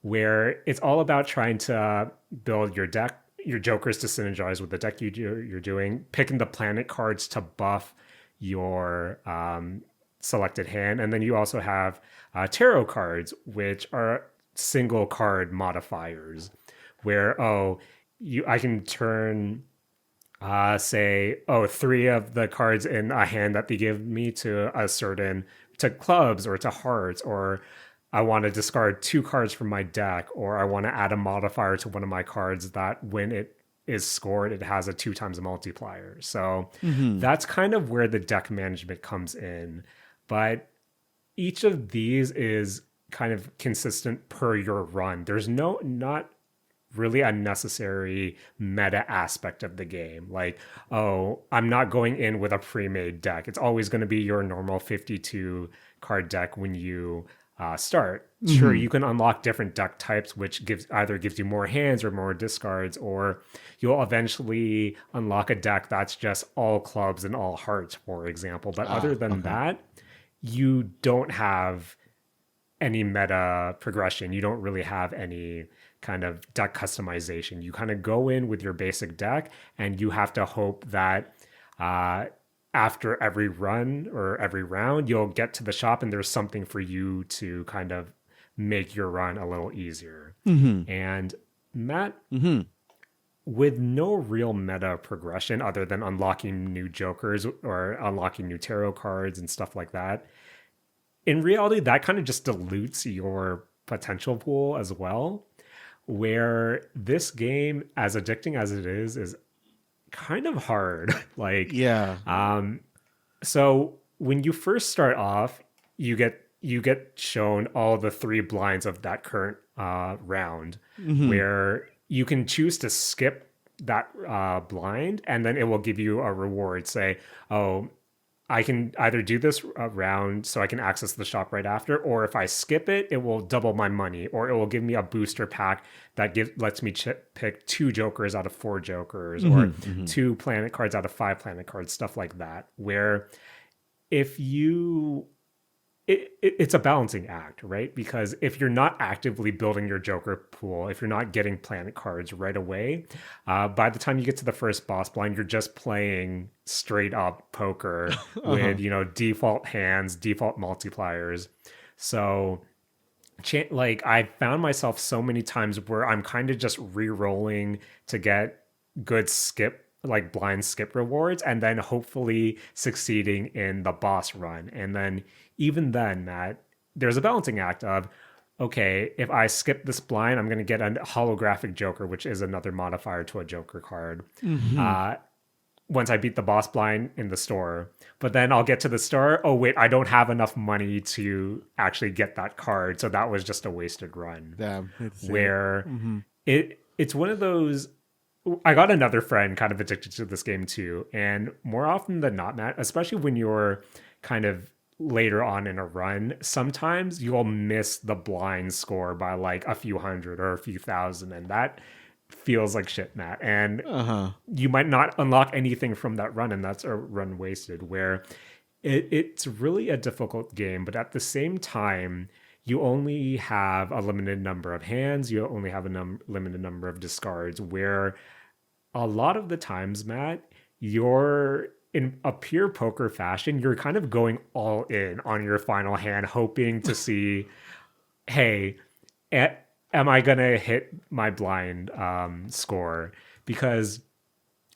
Where it's all about trying to build your deck, your Jokers to synergize with the deck you're doing, picking the planet cards to buff your selected hand. And then you also have tarot cards, which are single card modifiers, where, I can turn, say, 3 of the cards in a hand that they give me to clubs or to hearts, or I want to discard 2 cards from my deck, or I want to add a modifier to one of my cards that when it is scored, it has a 2 times multiplier. So that's kind of where the deck management comes in. But each of these is kind of consistent per your run. There's not really a necessary meta aspect of the game. Like, I'm not going in with a pre-made deck. It's always going to be your normal 52 card deck when you start. Sure, you can unlock different deck types, which gives you more hands or more discards, or you'll eventually unlock a deck that's just all clubs and all hearts, for example. But other than that, you don't have any meta progression. You don't really have any kind of deck customization. You kind of go in with your basic deck, and you have to hope that after every run or every round, you'll get to the shop and there's something for you to kind of make your run a little easier. And Matt, with no real meta progression other than unlocking new Jokers or unlocking new tarot cards and stuff like that, in reality, that kind of just dilutes your potential pool as well, where this game, as addicting as it is kind of hard. Like, so when you first start off, you get shown all the 3 blinds of that current round, where you can choose to skip that blind, and then it will give you a reward. Say, I can either do this round so I can access the shop right after, or if I skip it, it will double my money, or it will give me a booster pack that lets me pick 2 Jokers out of 4 Jokers, or 2 planet cards out of 5 planet cards, stuff like that. Where if you... It's a balancing act, right? Because if you're not actively building your Joker pool, if you're not getting planet cards right away, by the time you get to the first boss blind, you're just playing straight up poker with, default hands, default multipliers. So like I found myself so many times where I'm kind of just re-rolling to get good skip, like blind skip rewards, and then hopefully succeeding in the boss run. And then even then, Matt, there's a balancing act of, okay, if I skip this blind, I'm going to get a holographic Joker, which is another modifier to a Joker card. Once I beat the boss blind in the store. But then I'll get to the store. Oh, wait, I don't have enough money to actually get that card. So that was just a wasted run. Damn. Where it's one of those. I got another friend kind of addicted to this game too. And more often than not, Matt, especially when you're kind of later on in a run, sometimes you'll miss the blind score by like a few hundred or a few thousand. And that feels like shit, Matt. And you might not unlock anything from that run, and that's a run wasted, where it's really a difficult game, but at the same time, you only have a limited number of hands, you only have a limited number of discards, where a lot of the times, Matt, you're in a pure poker fashion, you're kind of going all in on your final hand, hoping to see, hey, am I going to hit my blind score? Because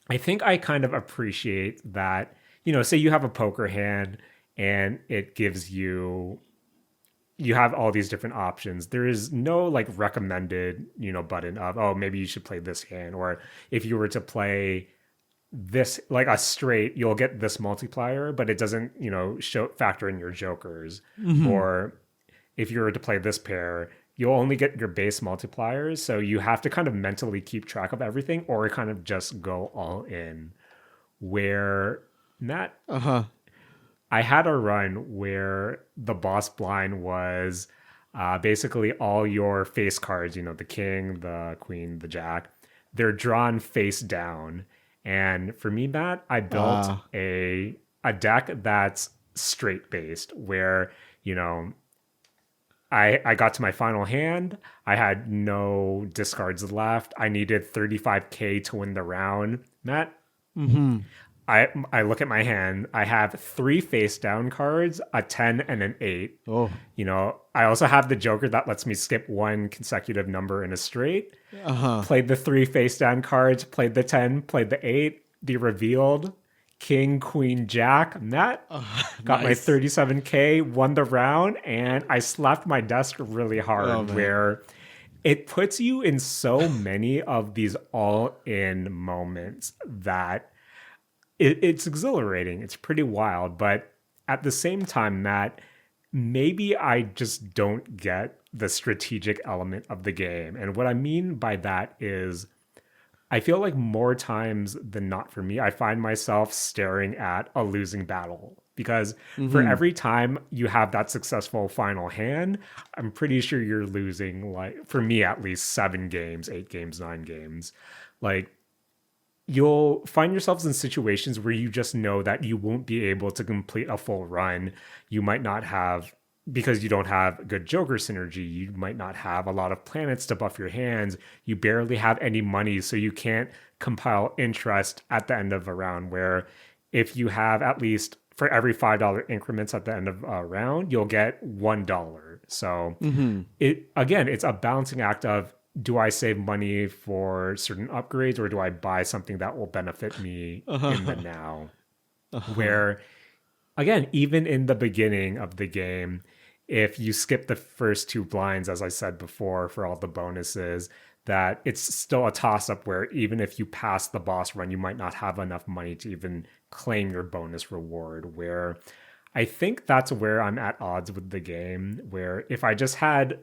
I think I kind of appreciate that, say you have a poker hand and it gives you have all these different options. There is no like recommended, button of, oh, maybe you should play this hand. Or if you were to play this, like a straight, you'll get this multiplier, but it doesn't, factor in your jokers. Or if you were to play this pair, you'll only get your base multipliers. So you have to kind of mentally keep track of everything or kind of just go all in. Where Matt, I had a run where the boss blind was basically all your face cards, the king, the queen, the jack, they're drawn face down. And for me, Matt, I built a deck that's straight based where, I got to my final hand. I had no discards left. I needed 35K to win the round. Matt, I look at my hand. I have 3 face down cards, a 10 and an 8. Oh. I also have the Joker that lets me skip one consecutive number in a straight. Played the 3 face down cards, played the 10, played the 8, the revealed king, queen, jack. Matt got nice. my 37K, won the round, and I slapped my desk really hard where it puts you in so many of these all-in moments that it's exhilarating. It's pretty wild. But at the same time, Matt, maybe I just don't get the strategic element of the game. And what I mean by that is I feel like more times than not for me, I find myself staring at a losing battle because for every time you have that successful final hand, I'm pretty sure you're losing, like, for me at least, 7 games, 8 games, 9 games. Like, you'll find yourselves in situations where you just know that you won't be able to complete a full run. You might not have, because you don't have good Joker synergy, you might not have a lot of planets to buff your hands. You barely have any money, so you can't compile interest at the end of a round, where if you have at least for every $5 increments at the end of a round, you'll get $1. So it's a balancing act of, do I save money for certain upgrades or do I buy something that will benefit me in the now? Where, again, even in the beginning of the game, if you skip the first 2 blinds, as I said before, for all the bonuses, that it's still a toss-up where even if you pass the boss run, you might not have enough money to even claim your bonus reward, where I think that's where I'm at odds with the game, where if I just had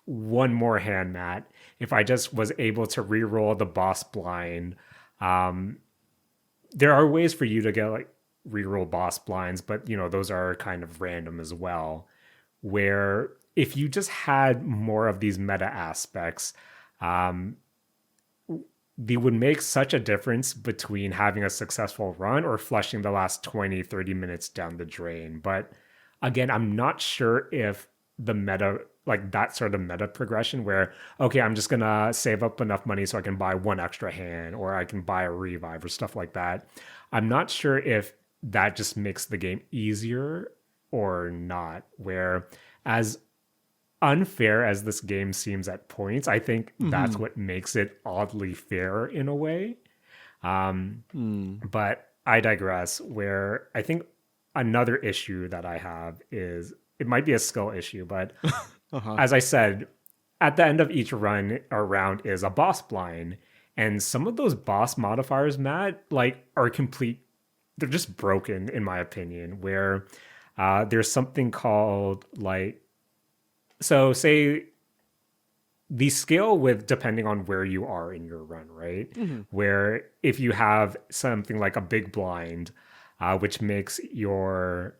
one more hand, Matt, if I just was able to re-roll the boss blind, there are ways for you to get like re-roll boss blinds, but those are kind of random as well, where if you just had more of these meta aspects, they would make such a difference between having a successful run or flushing the last 20, 30 minutes down the drain. But again, I'm not sure if the meta, like that sort of meta progression where, okay, I'm just going to save up enough money so I can buy 1 extra hand or I can buy a revive or stuff like that. I'm not sure if that just makes the game easier or not, where as unfair as this game seems at points, I think that's Mm-hmm. what makes it oddly fair in a way. Mm. But I digress. Where I think another issue that I have is it might be a skill issue, but Uh-huh. as I said, at the end of each run or round is a boss blind. And some of those boss modifiers, Matt, like are complete, they're just broken in my opinion, where there's something called like, so say the scale with depending on where you are in your run, right? Mm-hmm. Where if you have something like a big blind, which makes your,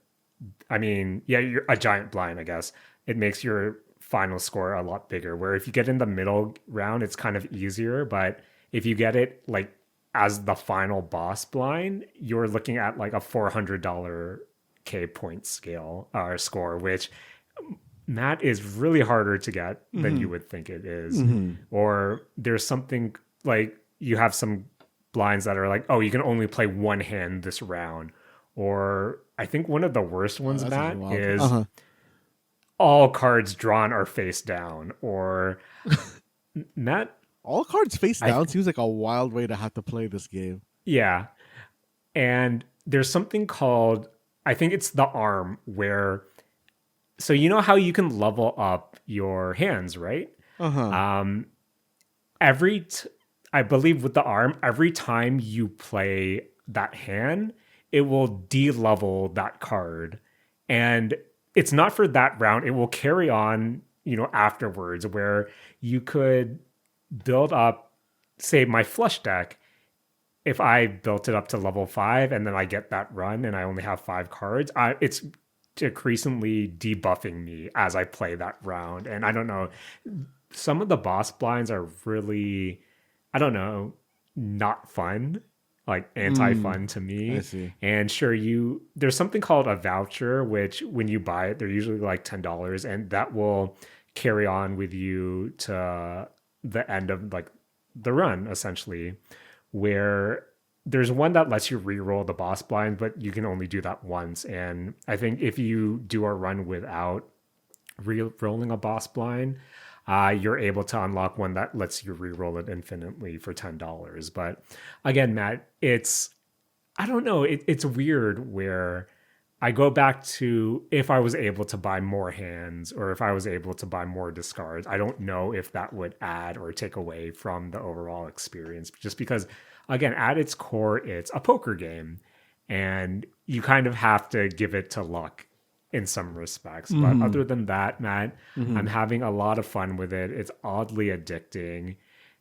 I mean, yeah, you're a giant blind, I guess. It makes your final score a lot bigger. Where if you get in the middle round, it's kind of easier. But if you get it like as the final boss blind, you're looking at like a $400 K point scale or score, which Matt is really harder to get than Mm-hmm. you would think it is. Mm-hmm. Or there's something like you have some blinds that are like, oh, you can only play one hand this round. Or I think one of the worst ones, That's actually Matt, wild. is Uh-huh. all cards drawn are face down. Or Matt, All cards face I down seems like a wild way to have to play this game. yeah. And there's something called, I think it's the arm where, so you know how you can level up your hands, right? Uh-huh. Um, I believe with the arm, every time you play that hand, it will de-level that card. And it's not for that round. It will carry on, afterwards where you could build up, say, my flush deck. If I built it up to level 5 and then I get that run and I only have 5 cards, it's decreasingly debuffing me as I play that round. And I don't know, some of the boss blinds are really, I don't know, not fun, like Mm, anti-fun to I me. see. And sure, there's something called a voucher, which when you buy it, they're usually like $10, and that will carry on with you to the end of like the run, essentially, where there's one that lets you re-roll the boss blind, but you can only do that once. And I think if you do a run without re-rolling a boss blind, you're able to unlock one that lets you re-roll it infinitely for $10. But again, Matt, I don't know, it's weird where I go back to if I was able to buy more hands or if I was able to buy more discards, I don't know if that would add or take away from the overall experience. Just because, again, at its core, it's a poker game and you kind of have to give it to luck in some respects. But Mm-hmm. other than that, Matt, Mm-hmm. I'm having a lot of fun with it. It's oddly addicting.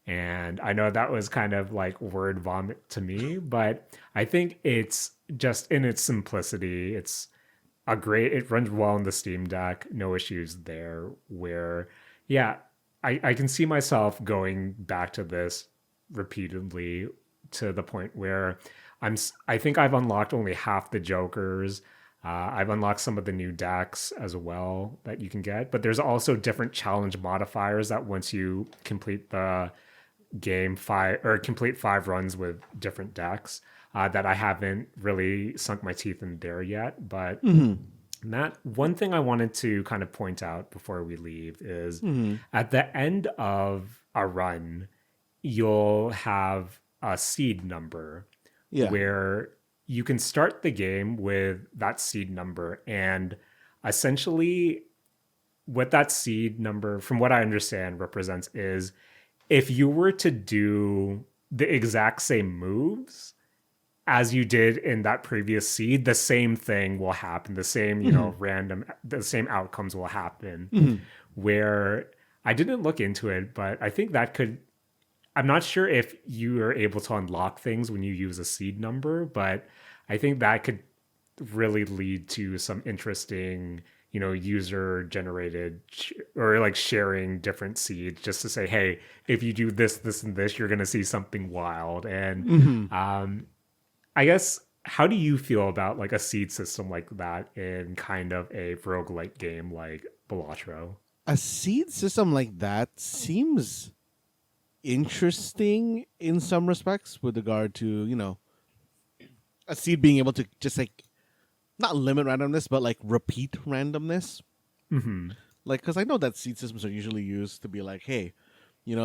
And I know that was kind of like word vomit to me, but I think it's just in its simplicity. It runs well in the Steam Deck, no issues there. Where, yeah, I can see myself going back to this repeatedly to the point where I think I've unlocked only half the Jokers. I've unlocked some of the new decks as well that you can get, but there's also different challenge modifiers that once you complete the game five or complete 5 runs with different decks, that I haven't really sunk my teeth in there yet. But Mm-hmm. Matt, one thing I wanted to kind of point out before we leave is Mm-hmm. at the end of a run, you'll have a seed number Yeah. where you can start the game with that seed number. And essentially, what that seed number, from what I understand, represents is if you were to do the exact same moves as you did in that previous seed, the same thing will happen. The same, Mm-hmm. the same outcomes will happen. Mm-hmm. Where I didn't look into it, but I think that could, I'm not sure if you are able to unlock things when you use a seed number, but I think that could really lead to some interesting, user generated or like sharing different seeds just to say, hey, if you do this, this, and this, you're going to see something wild. And Mm-hmm. I guess, how do you feel about like a seed system like that in kind of a roguelike game like Balatro? A seed system like that seems interesting in some respects with regard to, a seed being able to just like not limit randomness, but like repeat randomness. Mm-hmm. Like, because I know that seed systems are usually used to be like, hey, you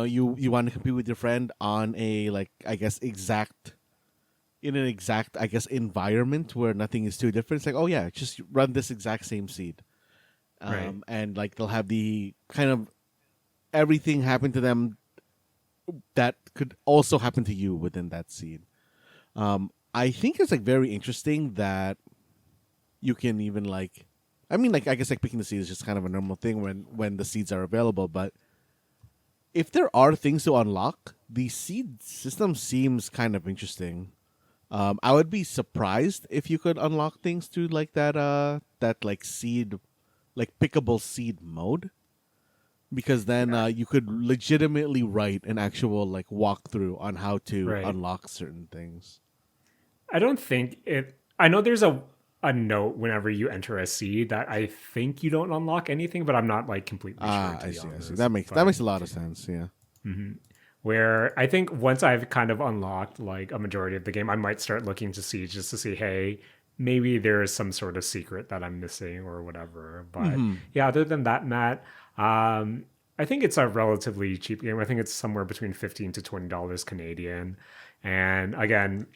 want to compete with your friend on a, like, I guess, in an exact, I guess, environment where nothing is too different. It's like, oh yeah, just run this exact same seed. Right. And like they'll have the kind of everything happen to them that could also happen to you within that seed. I think it's like very interesting that you can even like, I mean, like, I guess like picking the seed is just kind of a normal thing when the seeds are available, but if there are things to unlock, the seed system seems kind of interesting. I would be surprised if you could unlock things through like that like seed, like pickable seed mode, because then you could legitimately write an actual like walkthrough on how to Right. unlock certain things. I don't think it. I know there's a note whenever you enter a seed that I think you don't unlock anything, but I'm not like completely sure. Ah, To I be see. I honest. see. That makes a lot of sense. Yeah. Where I think once I've kind of unlocked like a majority of the game, I might start looking to see just to see, hey, maybe there is some sort of secret that I'm missing or whatever. But yeah, other than that, Matt, I think it's a relatively cheap game. I think it's somewhere between $15 to $20 Canadian. And again,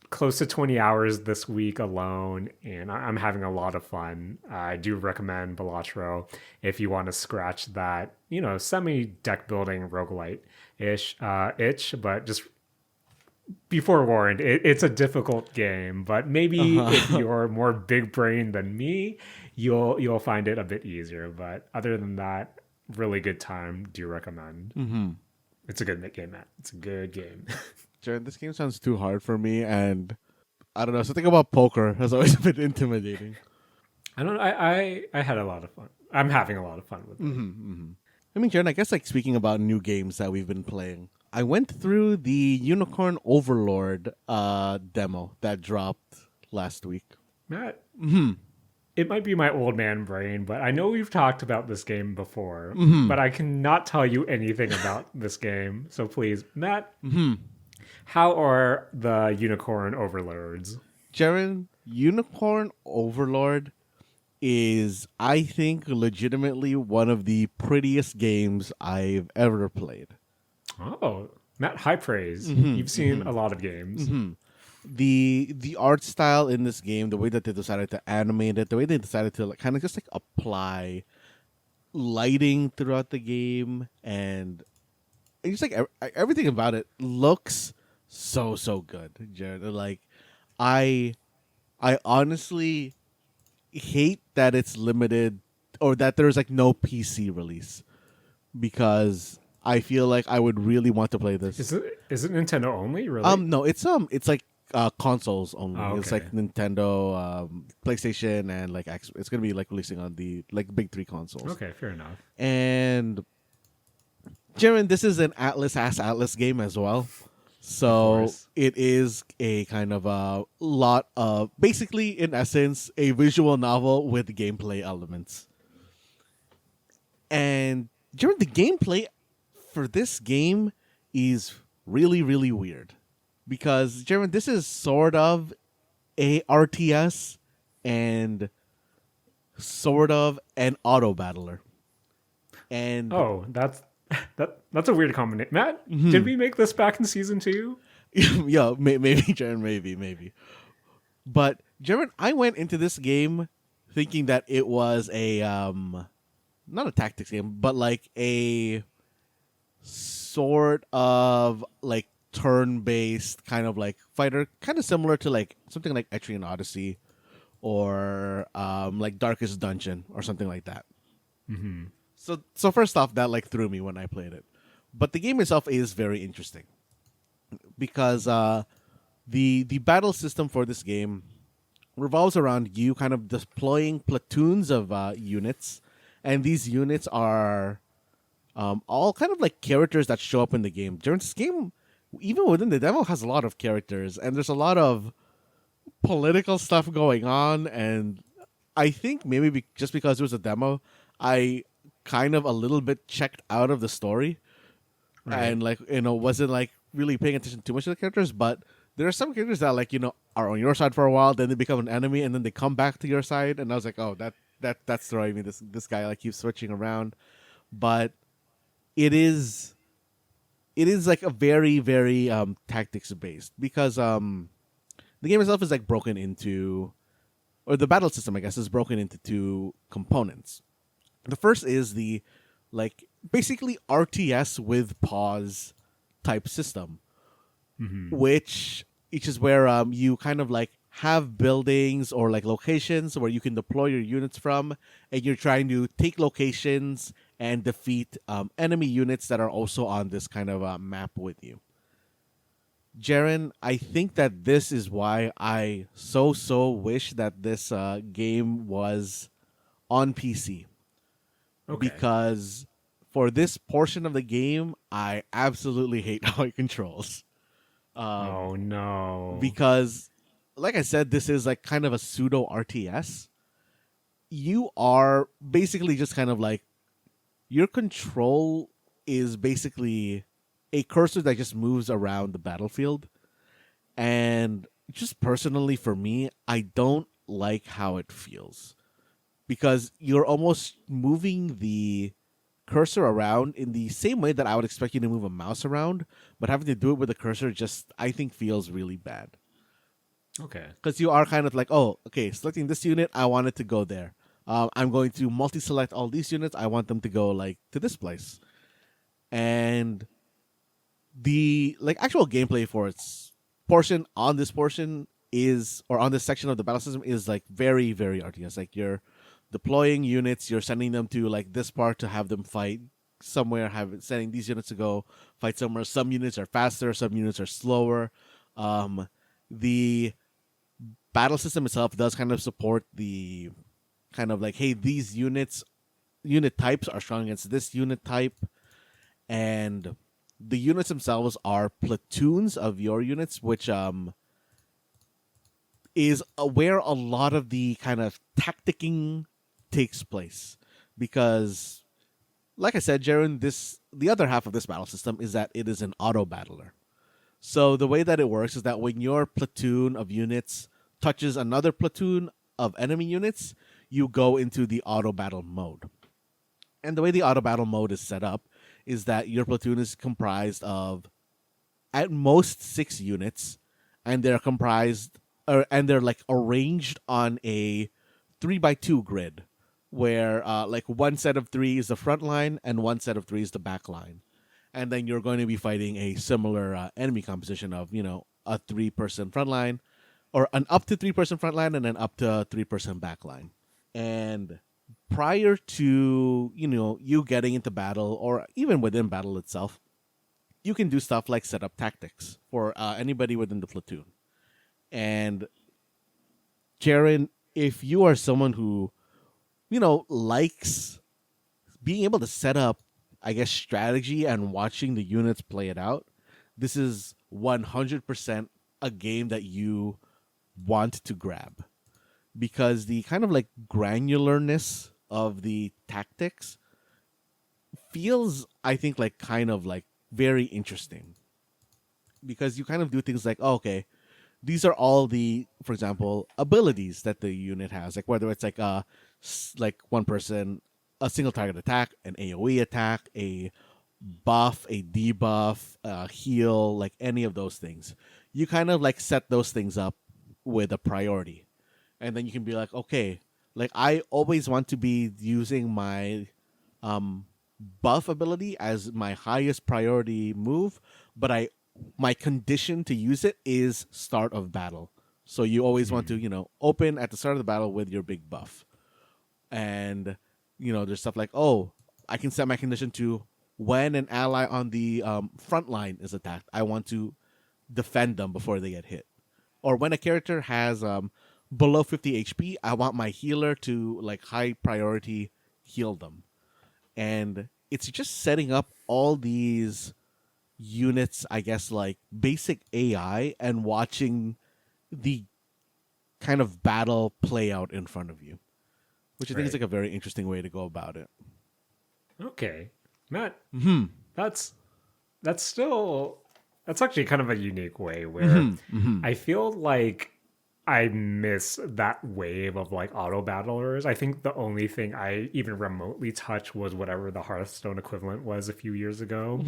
close to 20 hours this week alone, and I'm having a lot of fun. I do recommend Balatro if you want to scratch that, semi deck building roguelite ish itch, but just be forewarned, it's a difficult game, but maybe if you're more big brain than me, you'll find it a bit easier. But other than that, really good time. Do recommend. It's a good game, Matt. It's a good game. Jared, this game sounds too hard for me, and I don't know. Something about poker has always been intimidating. I don't know. I had a lot of fun. I'm having a lot of fun with it. I mean, Jared, I guess like speaking about new games that we've been playing, I went through the Unicorn Overlord demo that dropped last week. Matt, it might be my old man brain, but I know we've talked about this game before, but I cannot tell you anything about this game. So please, Matt, how are the Unicorn Overlords? Jaren, Unicorn Overlord is, I think, legitimately one of the prettiest games I've ever played. Oh, Matt, high praise. You've seen a lot of games. The art style in this game, the way that they decided to animate it, the way they decided to like, kind of just like apply lighting throughout the game, and just like everything about it looks so good, Jared. Like, I honestly hate that it's limited or that there's like no PC release, because I feel like I would really want to play this. Is it Nintendo only? Really? No, it's like consoles only. Oh, It's like Nintendo, PlayStation, and like it's gonna be like releasing on the like big three consoles. Okay, fair enough. And Jaren, this is an Atlas game as well. So it is a kind of a lot of, basically, in essence, a visual novel with gameplay elements. And during the gameplay for this game is really, really weird. Because, Jaren, this is sort of a RTS and sort of an auto battler. And that's a weird combination. Matt, did we make this back in season 2? Yeah, maybe, Jaren, maybe. But Jaren, I went into this game thinking that it was a not a tactics game, but like a sort of like turn-based kind of like fighter, kind of similar to like something like Etrian Odyssey or like Darkest Dungeon or something like that. So first off, that like threw me when I played it. But the game itself is very interesting because the battle system for this game revolves around you kind of deploying platoons of units, and these units are all kind of like characters that show up in the game. During this game, even within the demo, has a lot of characters, and there's a lot of political stuff going on. And I think maybe just because it was a demo, I kind of a little bit checked out of the story, and like wasn't like really paying attention too much to the characters. But there are some characters that like are on your side for a while, then they become an enemy, and then they come back to your side, and I was like, oh, That's the story. I mean, this guy like keeps switching around, but it is like a very very tactics based because the game itself is like broken into, or the battle system I guess is broken into two components. The first is the like basically RTS with pause type system, which is where you kind of like have buildings or like locations where you can deploy your units from, and you're trying to take locations and defeat enemy units that are also on this kind of map with you. Jaren, I think that this is why I so wish that this game was on PC. Okay. Because for this portion of the game, I absolutely hate how it controls. Oh no. Because, like I said, this is like kind of a pseudo RTS. You are basically just kind of like, your control is basically a cursor that just moves around the battlefield. And just personally for me, I don't like how it feels. Because you're almost moving the cursor around in the same way that I would expect you to move a mouse around, but having to do it with a cursor just, I think, feels really bad. Okay. Because you are kind of like, oh, okay, selecting this unit, I want it to go there. I'm going to multi-select all these units. I want them to go like to this place. And the like actual gameplay for its portion on this portion is, or on this section of the battle system is like very, very RTS. Like you're deploying units, you're sending them to like this part to have them fight somewhere, sending these units to go fight somewhere. Some units are faster, some units are slower. The battle system itself does kind of support the kind of like, hey, these unit types are strong against this unit type, and the units themselves are platoons of your units, which is where a lot of the kind of tacticking takes place. Because, like I said, Jaren, the other half of this battle system is that it is an auto battler. So the way that it works is that when your platoon of units touches another platoon of enemy units, you go into the auto battle mode. And the way the auto battle mode is set up is that your platoon is comprised of at most 6 units, and they're like arranged on a 3x2 grid, where like one set of 3 is the front line and one set of 3 is the back line. And then you're going to be fighting a similar enemy composition of, a 3-person front line, or an up to 3-person front line and an up to 3-person back line. And prior to, you getting into battle, or even within battle itself, you can do stuff like set up tactics for anybody within the platoon. And Jaren, if you are someone who, likes being able to set up, I guess, strategy and watching the units play it out, this is 100% a game that you want to grab. Because the kind of like granularness of the tactics feels, I think, like kind of like very interesting. Because you kind of do things like, oh, okay, these are all the, for example, abilities that the unit has. Like whether it's like one person, a single target attack, an AoE attack, a buff, a debuff, a heal, like any of those things. You kind of like set those things up with a priority. And then you can be like, okay, like I always want to be using my buff ability as my highest priority move, but my condition to use it is start of battle. So you always want to, open at the start of the battle with your big buff. And, there's stuff like, oh, I can set my condition to when an ally on the front line is attacked, I want to defend them before they get hit. Or when a character has below 50 HP, I want my healer to like high priority heal them. And it's just setting up all these units, I guess, like basic AI, and watching the kind of battle play out in front of you, which I think is like a very interesting way to go about it. Okay, Matt, that's actually kind of a unique way where I feel like I miss that wave of like auto battlers. I think the only thing I even remotely touched was whatever the Hearthstone equivalent was a few years ago,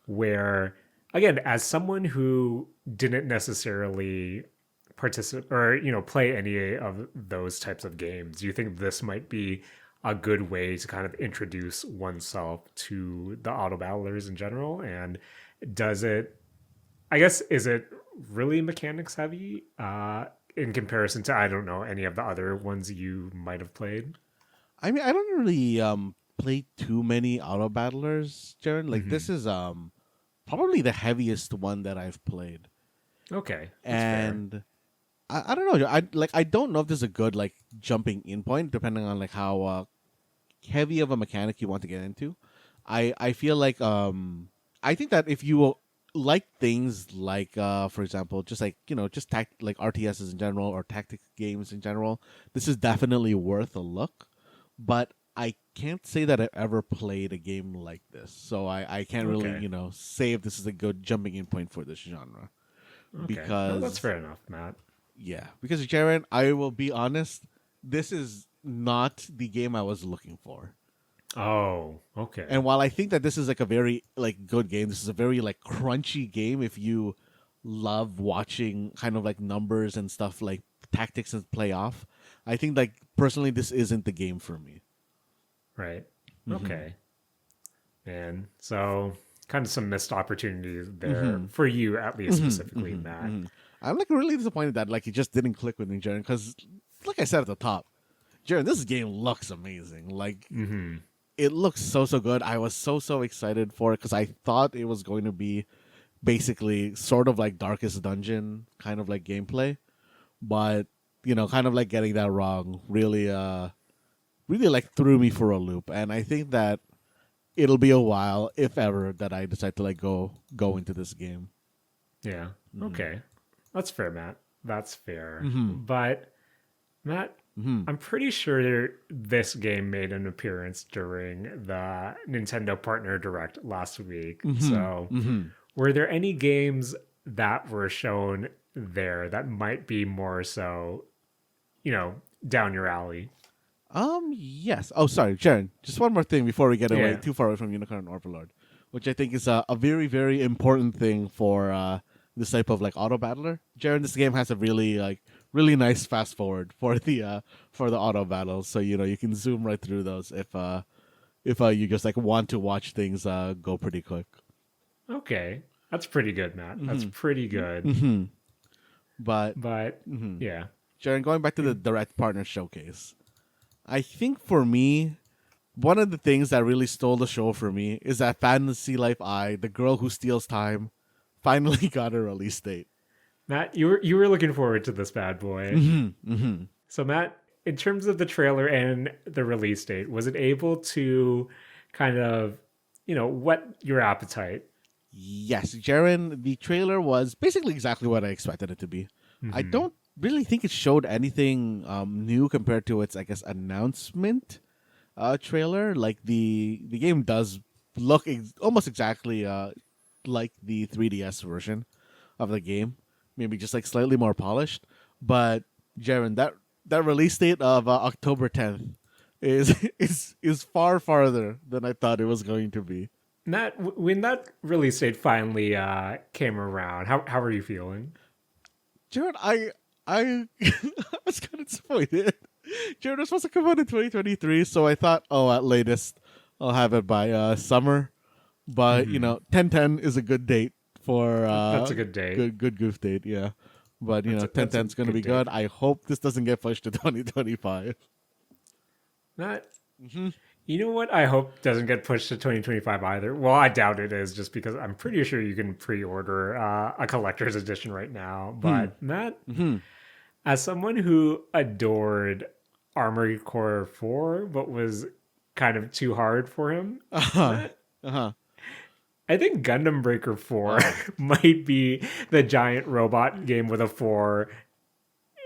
where again, as someone who didn't necessarily participate or play any of those types of games, do you think this might be a good way to kind of introduce oneself to the auto battlers in general? And does it, I guess, is it really mechanics heavy in comparison to, I don't know, any of the other ones you might have played? I mean, I don't really play too many auto battlers, Jaren. Like this is probably the heaviest one that I've played. Okay, that's fair. And I don't know. I don't know if there's a good like jumping in point depending on like how heavy of a mechanic you want to get into. I feel like I think that if you like things like for example just like just like RTSs in general or tactic games in general, this is definitely worth a look. But I can't say that I've ever played a game like this, so I can't really Okay. say if this is a good jumping in point for this genre. Okay. No, that's Because fair enough, Matt. yeah, because Jaren, I will be honest, this is not the game I was looking for. Oh, okay. And while I think that this is like a very like good game, this is a very like crunchy game if you love watching kind of like numbers and stuff like tactics and play off. I think like personally this isn't the game for me. Right. Okay. And so kind of some missed opportunities there for you, at least specifically, Matt. I'm like really disappointed that like it just didn't click with me, Jaren, because like I said at the top, Jaren, this game looks amazing. Like it looks so good. I was so excited for it because I thought it was going to be basically sort of like Darkest Dungeon kind of like gameplay, but kind of like getting that wrong really like threw me for a loop. And I think that it'll be a while, if ever, that I decide to like go into this game. Yeah. Okay. That's fair, Matt. That's fair. But Matt, I'm pretty sure this game made an appearance during the Nintendo Partner Direct last week. So, were there any games that were shown there that might be more so, down your alley? Yes. Oh, sorry, Jaren. Just one more thing before we get away Yeah. too far away from Unicorn and Overlord, which I think is a very, very important thing for this type of like auto battler. Jaren, this game has a really nice fast forward for the auto battles, so you can zoom right through those if you just like want to watch things go pretty quick. Okay. That's pretty good, Matt. That's pretty good. But But yeah. Jaren, going back to the direct partner showcase, I think for me, one of the things that really stole the show for me is that Fantasy Life I, the girl who steals time, finally got a release date. Matt, you were looking forward to this bad boy. So Matt, in terms of the trailer and the release date, was it able to kind of, whet your appetite? Yes, Jaren, the trailer was basically exactly what I expected it to be. I don't really think it showed anything new compared to its, I guess, announcement trailer. Like the game does look almost exactly like the 3DS version of the game, maybe just like slightly more polished. But Jaren, that release date of October 10th is far farther than I thought it was going to be. Matt, when that release date finally came around, how are you feeling? Jared, I was kind of disappointed. Jared was supposed to come out in 2023, so I thought, oh, at latest, I'll have it by summer. But 10/10 is a good date for That's a good date. good goof date, yeah. But 10/10 is going to be date. good. I hope this doesn't get pushed to 2025. Matt, you know what? I hope doesn't get pushed to 2025 either. Well, I doubt it is, just because I'm pretty sure you can pre-order a collector's edition right now. But Matt, as someone who adored Armored Core 4, but was kind of too hard for him, Matt, I think Gundam Breaker 4 might be the giant robot game with a 4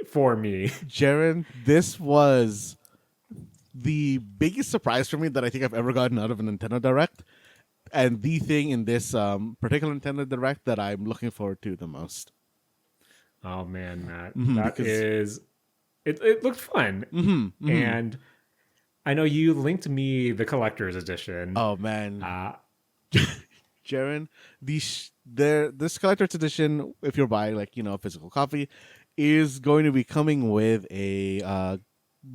for me. Jaren, this was the biggest surprise for me that I think I've ever gotten out of a Nintendo Direct, and the thing in this particular Nintendo Direct that I'm looking forward to the most. Oh man, Matt, Because it looked fun, and I know you linked me the collector's edition. oh man, Uh, Jaren, this collector's edition, if you're buying like a physical copy, is going to be coming with a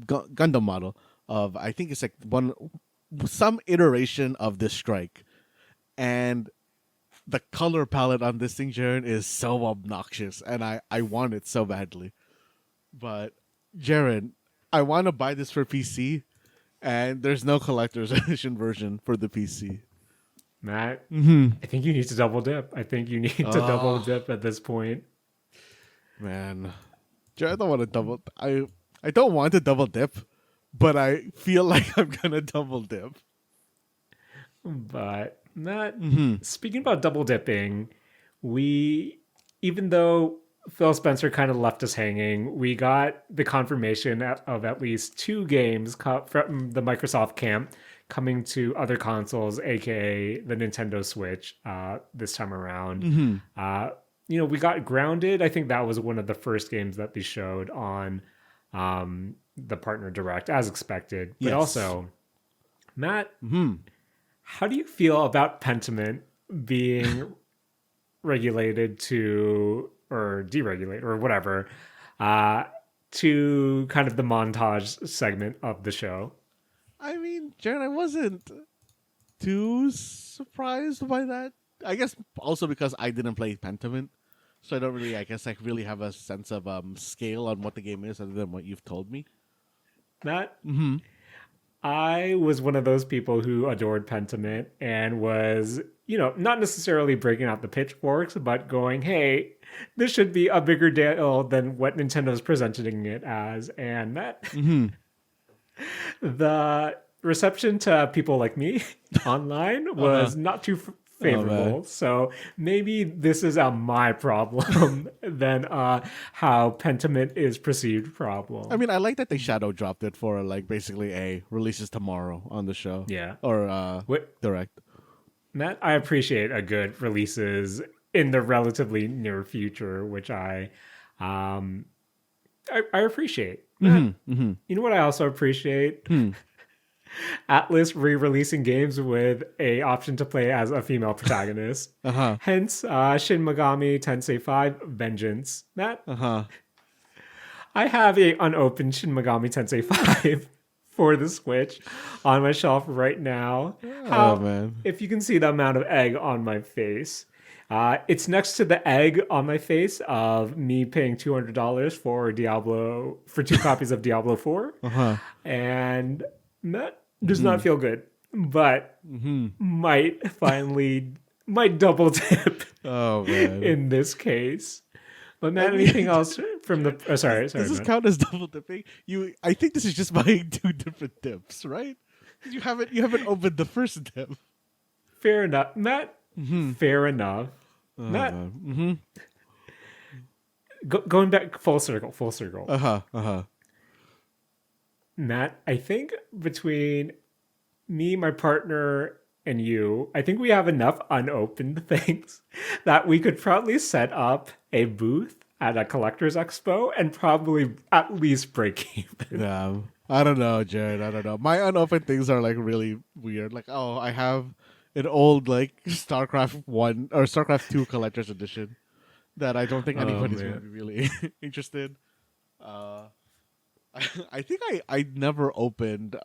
Gundam model of, I think it's like some iteration of the Strike, and the color palette on this thing, Jaren, is so obnoxious, and I want it so badly. But Jaren, I want to buy this for PC, and there's no collector's edition version for the PC. Matt, I think you need to double dip. I think you need to double Oh. dip at this point. Man, Jaren, I don't want to double. I don't want to double dip, but I feel like I'm gonna double dip. But Matt, speaking about double dipping, even though Phil Spencer kind of left us hanging, we got the confirmation of at least 2 games from the Microsoft camp coming to other consoles, aka the Nintendo Switch, this time around. We got Grounded. I think that was one of the first games that they showed on the Partner Direct, as expected. But Yes. also, Matt, how do you feel about Pentiment being regulated to, or deregulated, or whatever, to kind of the montage segment of the show? I mean, Jaren, I wasn't too surprised by that. I guess also because I didn't play Pentiment, so I don't really, I guess, like really have a sense of scale on what the game is other than what you've told me. Matt, I was one of those people who adored Pentiment and was, not necessarily breaking out the pitchforks, but going, hey, this should be a bigger deal than what Nintendo's presenting it as. And that, the reception to people like me online was not too favorable. So maybe this is my problem than how Pentiment is perceived problem. I mean, I like that they shadow dropped it for like basically a releases tomorrow on the show. Yeah. Or direct. Matt, I appreciate a good releases in the relatively near future, which I appreciate. Matt, you know what I also appreciate? Atlas re-releasing games with a option to play as a female protagonist. Hence, Shin Megami Tensei 5 Vengeance. Matt, I have a unopened Shin Megami Tensei 5 for the Switch on my shelf right now. Man. If you can see the amount of egg on my face. It's next to the egg on my face of me paying $200 for 2 copies of Diablo 4. And that does not feel good, but might double dip Man. in this case. But Matt, anything else from the? Sorry. Does this Matt. count as double dipping? I think this is just buying 2 different dips, right? You haven't opened the first dip. Fair enough, Matt. Fair enough, Matt. Going back full circle. Matt, I think between me, my partner, and you, I think we have enough unopened things that we could probably set up a booth at a collector's expo and probably at least break even. Yeah. I don't know, Jared. I don't know. My unopened things are like really weird. Like, I have an old like StarCraft 1 or StarCraft 2 collector's edition that I don't think anybody's going to be really interested. I think I never opened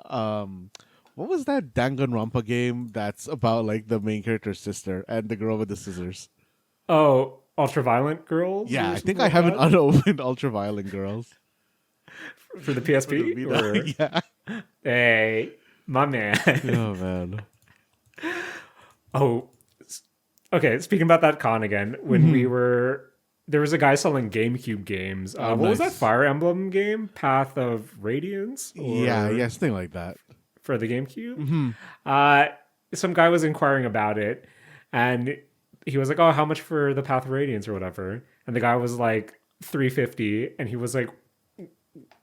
what was that Danganronpa game that's about like the main character's sister and the girl with the scissors? Oh, Ultraviolent Girls? Yeah, or I think something I have an like unopened Ultraviolent Girls. that? For the PSP? For the Vita. Yeah. Hey, my man. Oh man. Oh, okay. Speaking about that con again, when there was a guy selling GameCube games. What was that Fire Emblem game? Path of Radiance? Yeah, something like that. For the GameCube? Some guy was inquiring about it, and he was like, oh, how much for the Path of Radiance or whatever? And the guy was like, $350, and he was like,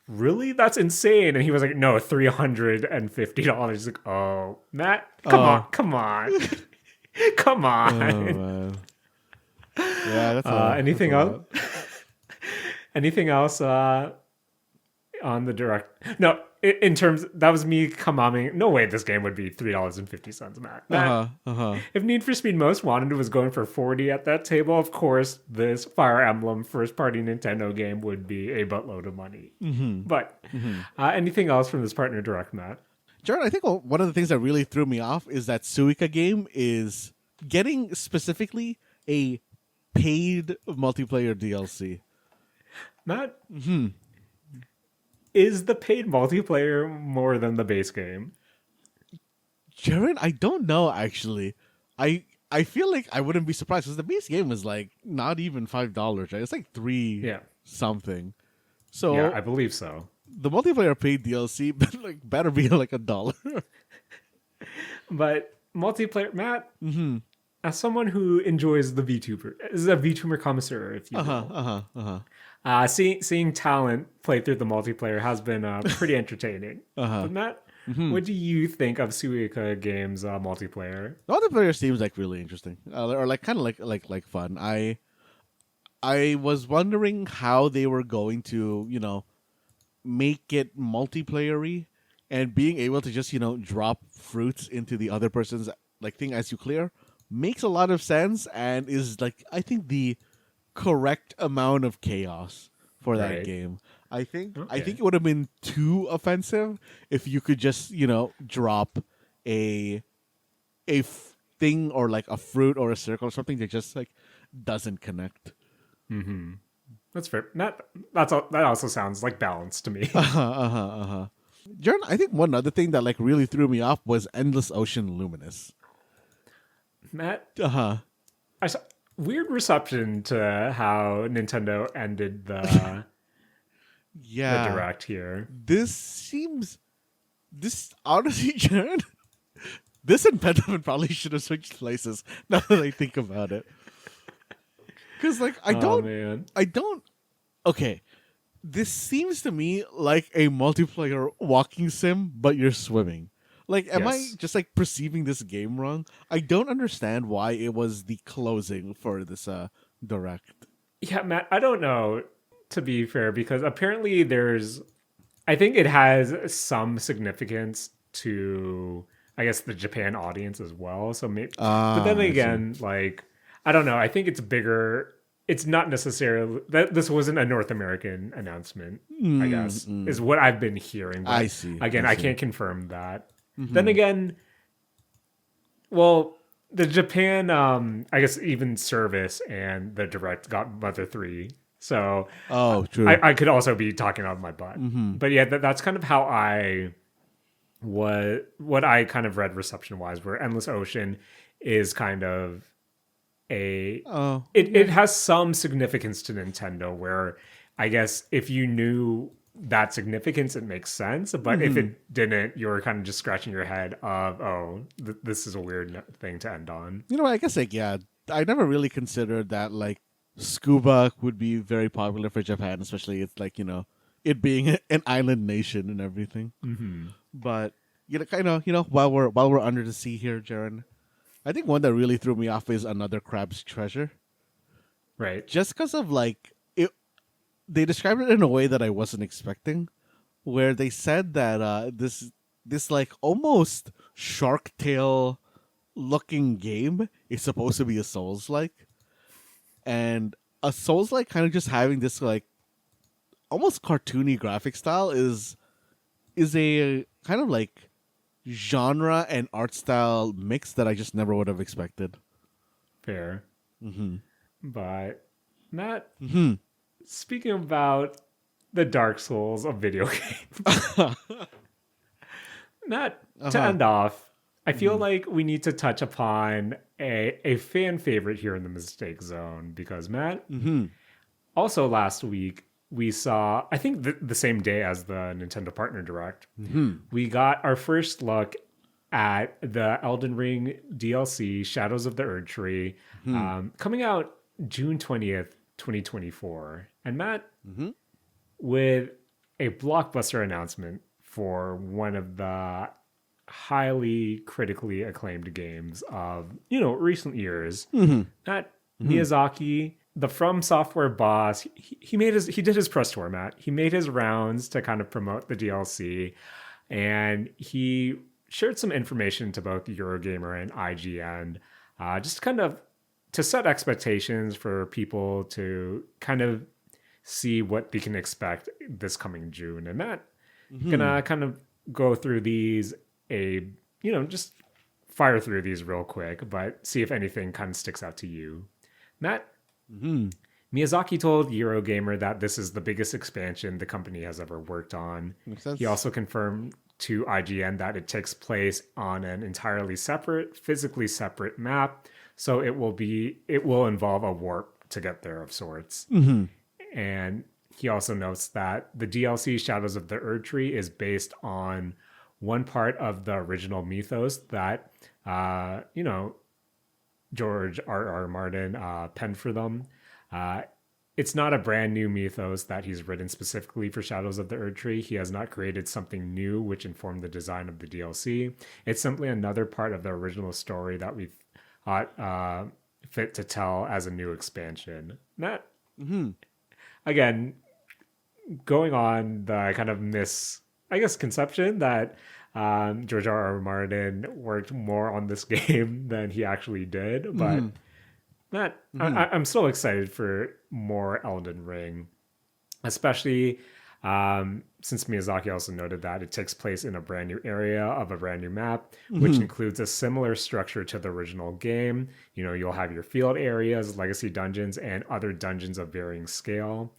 really? That's insane. And he was like, no, $350. He's like, oh, Matt, come on. Come on. Oh, man. Yeah, that's anything else? Anything else on the direct? No, in terms that was me commenting. No way, this game would be $3.50, Matt. If Need for Speed Most Wanted was going for 40 at that table, of course, this Fire Emblem first-party Nintendo game would be a buttload of money. But anything else from this partner direct, Matt? Jaren, I think one of the things that really threw me off is that Suika game is getting specifically a paid multiplayer DLC. Matt, is the paid multiplayer more than the base game? Jaren, I don't know, actually. I feel like I wouldn't be surprised because the base game is like not even $5, right? It's like $3 something. So yeah, I believe so. The multiplayer paid DLC better be like $1. But multiplayer, Matt, as someone who enjoys the VTuber, is a VTuber connoisseur, if you will. Seeing talent play through the multiplayer has been pretty entertaining. But Matt, what do you think of Suika Games multiplayer? The multiplayer seems like really interesting, or like kind of like fun. I was wondering how they were going to make it multiplayer-y and being able to just drop fruits into the other person's thing as you clear makes a lot of sense and is I think the correct amount of chaos for that game. I think it would have been too offensive if you could just drop a thing or a fruit or a circle or something that just doesn't connect. That's fair. That also sounds balanced to me. Jaren, I think one other thing that really threw me off was Endless Ocean Luminous. Matt, I saw weird reception to how Nintendo ended the the direct here. This honestly, Jaren, this and Pentiment probably should have switched places. Now that I think about it, because I don't. Okay, this seems to me like a multiplayer walking sim, but you're swimming. Am I just perceiving this game wrong? I don't understand why it was the closing for this direct. Yeah, Matt, I don't know, to be fair, because apparently I think it has some significance to, I guess, the Japan audience as well. So maybe, but then again, I don't know. I think it's bigger. It's not necessarily that this wasn't a North American announcement, I guess, is what I've been hearing. But I see. Again, I can't confirm that. Then again, well, the Japan, I guess even service and the direct got Mother 3. So true. I could also be talking out of my butt. But yeah, that's kind of how what I kind of read reception wise, where Endless Ocean is kind of it has some significance to Nintendo, where I guess if you knew that significance, it makes sense. But if it didn't, you're kind of just scratching your head of, this is a weird thing to end on. I guess I never really considered that scuba would be very popular for Japan, especially it's it being an island nation and everything. But while we're under the sea here, Jaren, I think one that really threw me off is Another Crab's Treasure. Right. Just because of they described it in a way that I wasn't expecting, where they said that this almost Shark Tale looking game is supposed to be a Souls-like, and a Souls-like kind of just having this almost cartoony graphic style is a kind of genre and art style mix that I just never would have expected. Fair. But Matt, speaking about the Dark Souls of video games, Matt, to end off, I feel like we need to touch upon a fan favorite here in the Mistake Zone, because Matt, also last week we saw, I think the same day as the Nintendo Partner Direct, we got our first look at the Elden Ring DLC, Shadows of the Erdtree, coming out June 20th, 2024. And Matt, with a blockbuster announcement for one of the highly critically acclaimed games of recent years, Matt, Miyazaki, the From Software boss, he did his press tour, Matt. He made his rounds to kind of promote the DLC, and he shared some information to both Eurogamer and IGN, just kind of to set expectations for people to kind of see what they can expect this coming June. And Matt, gonna kind of go through these, just fire through these real quick, but see if anything kind of sticks out to you. Matt, Miyazaki told Eurogamer that this is the biggest expansion the company has ever worked on. Makes sense. He also confirmed to IGN that it takes place on an entirely separate, physically separate map, so it will involve a warp to get there of sorts. And he also notes that the DLC Shadows of the Erdtree is based on one part of the original mythos that George R.R. Martin penned for them. It's not a brand new mythos that he's written specifically for Shadows of the Erdtree. He has not created something new which informed the design of the DLC. It's simply another part of the original story that we thought fit to tell as a new expansion. Matt, again, going on the kind of conception that George R.R. Martin worked more on this game than he actually did, but Matt, I'm still excited for more Elden Ring, especially since Miyazaki also noted that it takes place in a brand new area of a brand new map, which includes a similar structure to the original game. You'll have your field areas, legacy dungeons, and other dungeons of varying scale.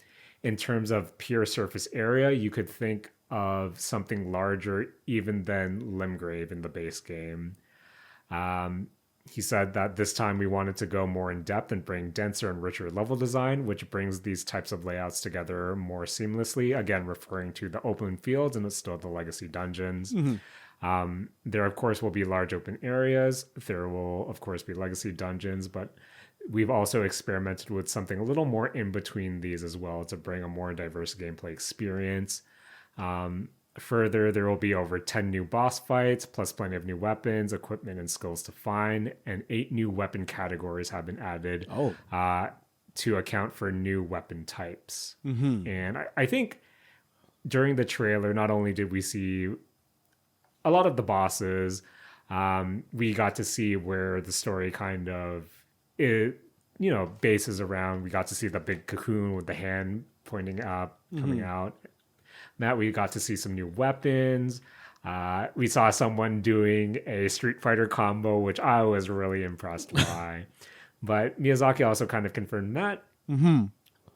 In terms of pure surface area, you could think of something larger even than Limgrave in the base game. He said that this time we wanted to go more in depth and bring denser and richer level design, which brings these types of layouts together more seamlessly. Again, referring to the open fields and still the legacy dungeons. There, of course, will be large open areas. There will, of course, be legacy dungeons, but we've also experimented with something a little more in between these as well to bring a more diverse gameplay experience. Further, there will be over 10 new boss fights, plus plenty of new weapons, equipment, and skills to find, and 8 new weapon categories have been added to account for new weapon types. And I think during the trailer, not only did we see a lot of the bosses, we got to see where the story kind of bases around. We got to see the big cocoon with the hand pointing up, coming out. Matt, we got to see some new weapons. We saw someone doing a Street Fighter combo, which I was really impressed by. But Miyazaki also kind of confirmed that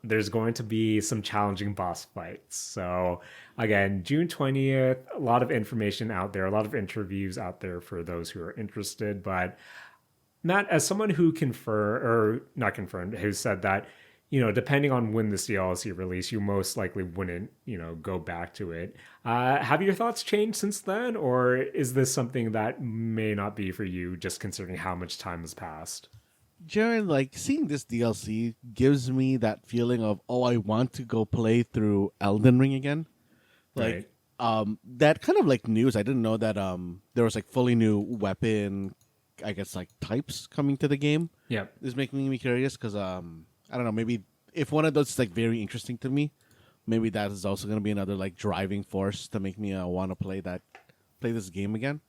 there's going to be some challenging boss fights. So again, June 20th, a lot of information out there, a lot of interviews out there for those who are interested. But Matt, as someone who who said that, depending on when this DLC release, you most likely wouldn't, go back to it. Have your thoughts changed since then? Or is this something that may not be for you, just considering how much time has passed? Jaren, seeing this DLC gives me that feeling of, I want to go play through Elden Ring again. Right. That kind of news, I didn't know that there was fully new weapon, I guess, types coming to the game. Yeah. Is making me curious because I don't know, maybe if one of those is very interesting to me, maybe that is also going to be another driving force to make me want to play this game again.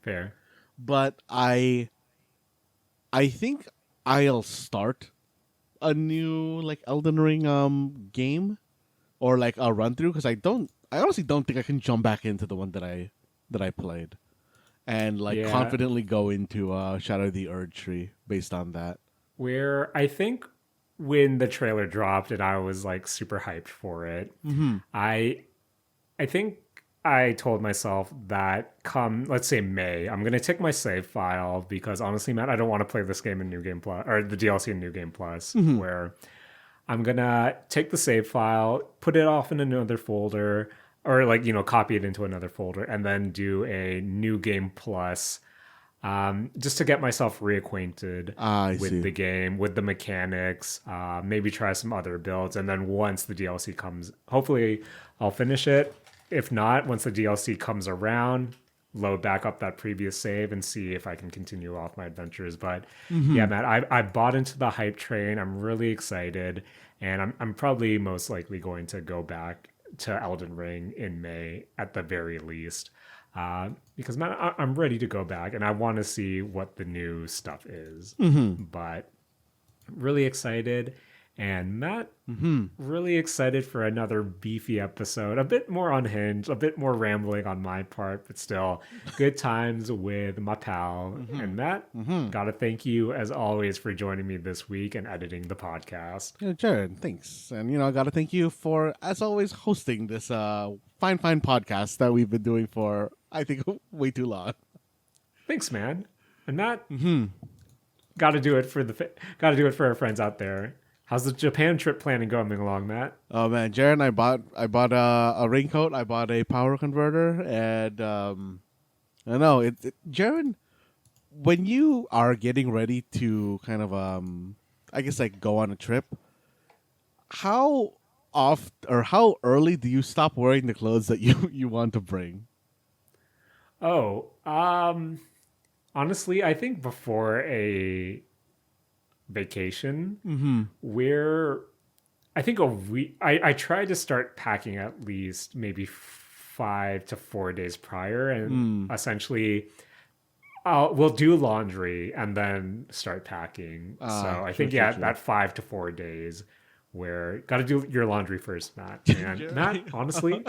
Fair. But I think I'll start a new Elden Ring game or a run through because I honestly don't think I can jump back into the one that I played and confidently go into Shadow of the Erdtree based on that. Where I think when the trailer dropped and I was super hyped for it, I think I told myself that come, let's say May, I'm going to take my save file because honestly, Matt, I don't want to play this game in New Game Plus or the DLC in New Game Plus, where I'm going to take the save file, put it off in another folder or copy it into another folder and then do a New Game Plus just to get myself reacquainted with the game, with the mechanics, maybe try some other builds. And then once the DLC comes, hopefully I'll finish it. If not, once the DLC comes around, load back up that previous save and see if I can continue off my adventures. But yeah, man, I bought into the hype train. I'm really excited, and I'm probably most likely going to go back to Elden Ring in May at the very least. Because man, I'm ready to go back and I want to see what the new stuff is. But really excited. And Matt, really excited for another beefy episode. A bit more unhinged, a bit more rambling on my part, but still good times with my pal. And Matt, gotta thank you as always for joining me this week and editing the podcast. Yeah, Jaren, thanks. And, I got to thank you for, as always, hosting this fine podcast that we've been doing for, I think, way too long. Thanks, man. And Matt, gotta do it for our friends out there. How's the Japan trip planning going along, Matt? Oh man, Jaren, I bought a raincoat, I bought a power converter, and I don't know, Jaren, when you are getting ready to kind of I guess like go on a trip, how oft or how early do you stop wearing the clothes that you want to bring? Oh, honestly, I think before a vacation, I think a week. I try to start packing at least maybe 5 to 4 days prior, and essentially, we'll do laundry and then start packing. So I think that 5 to 4 days where got to do your laundry first, Matt. And Matt, honestly,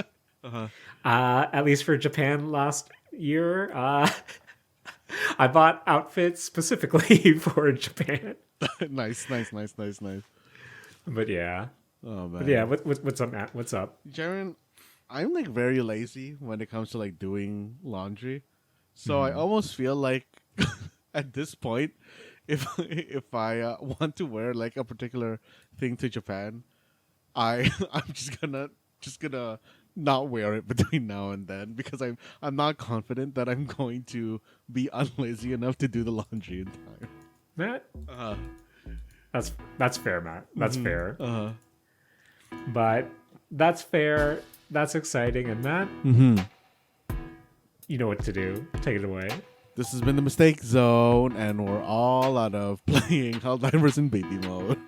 at least for Japan last year, I bought outfits specifically for Japan. Nice. But yeah. Oh man. But yeah, what's up, Matt? What's up? Jaren, I'm like very lazy when it comes to like doing laundry. So I almost feel like at this point, if I want to wear like a particular thing to Japan, I'm just gonna not wear it between now and then because I'm not confident that I'm going to be unlazy enough to do the laundry in time. Matt? That's fair, Matt. That's fair. But that's fair. That's exciting. And Matt, you know what to do. Take it away. This has been the Mistake Zone, and we're all out of playing Helldivers in baby mode.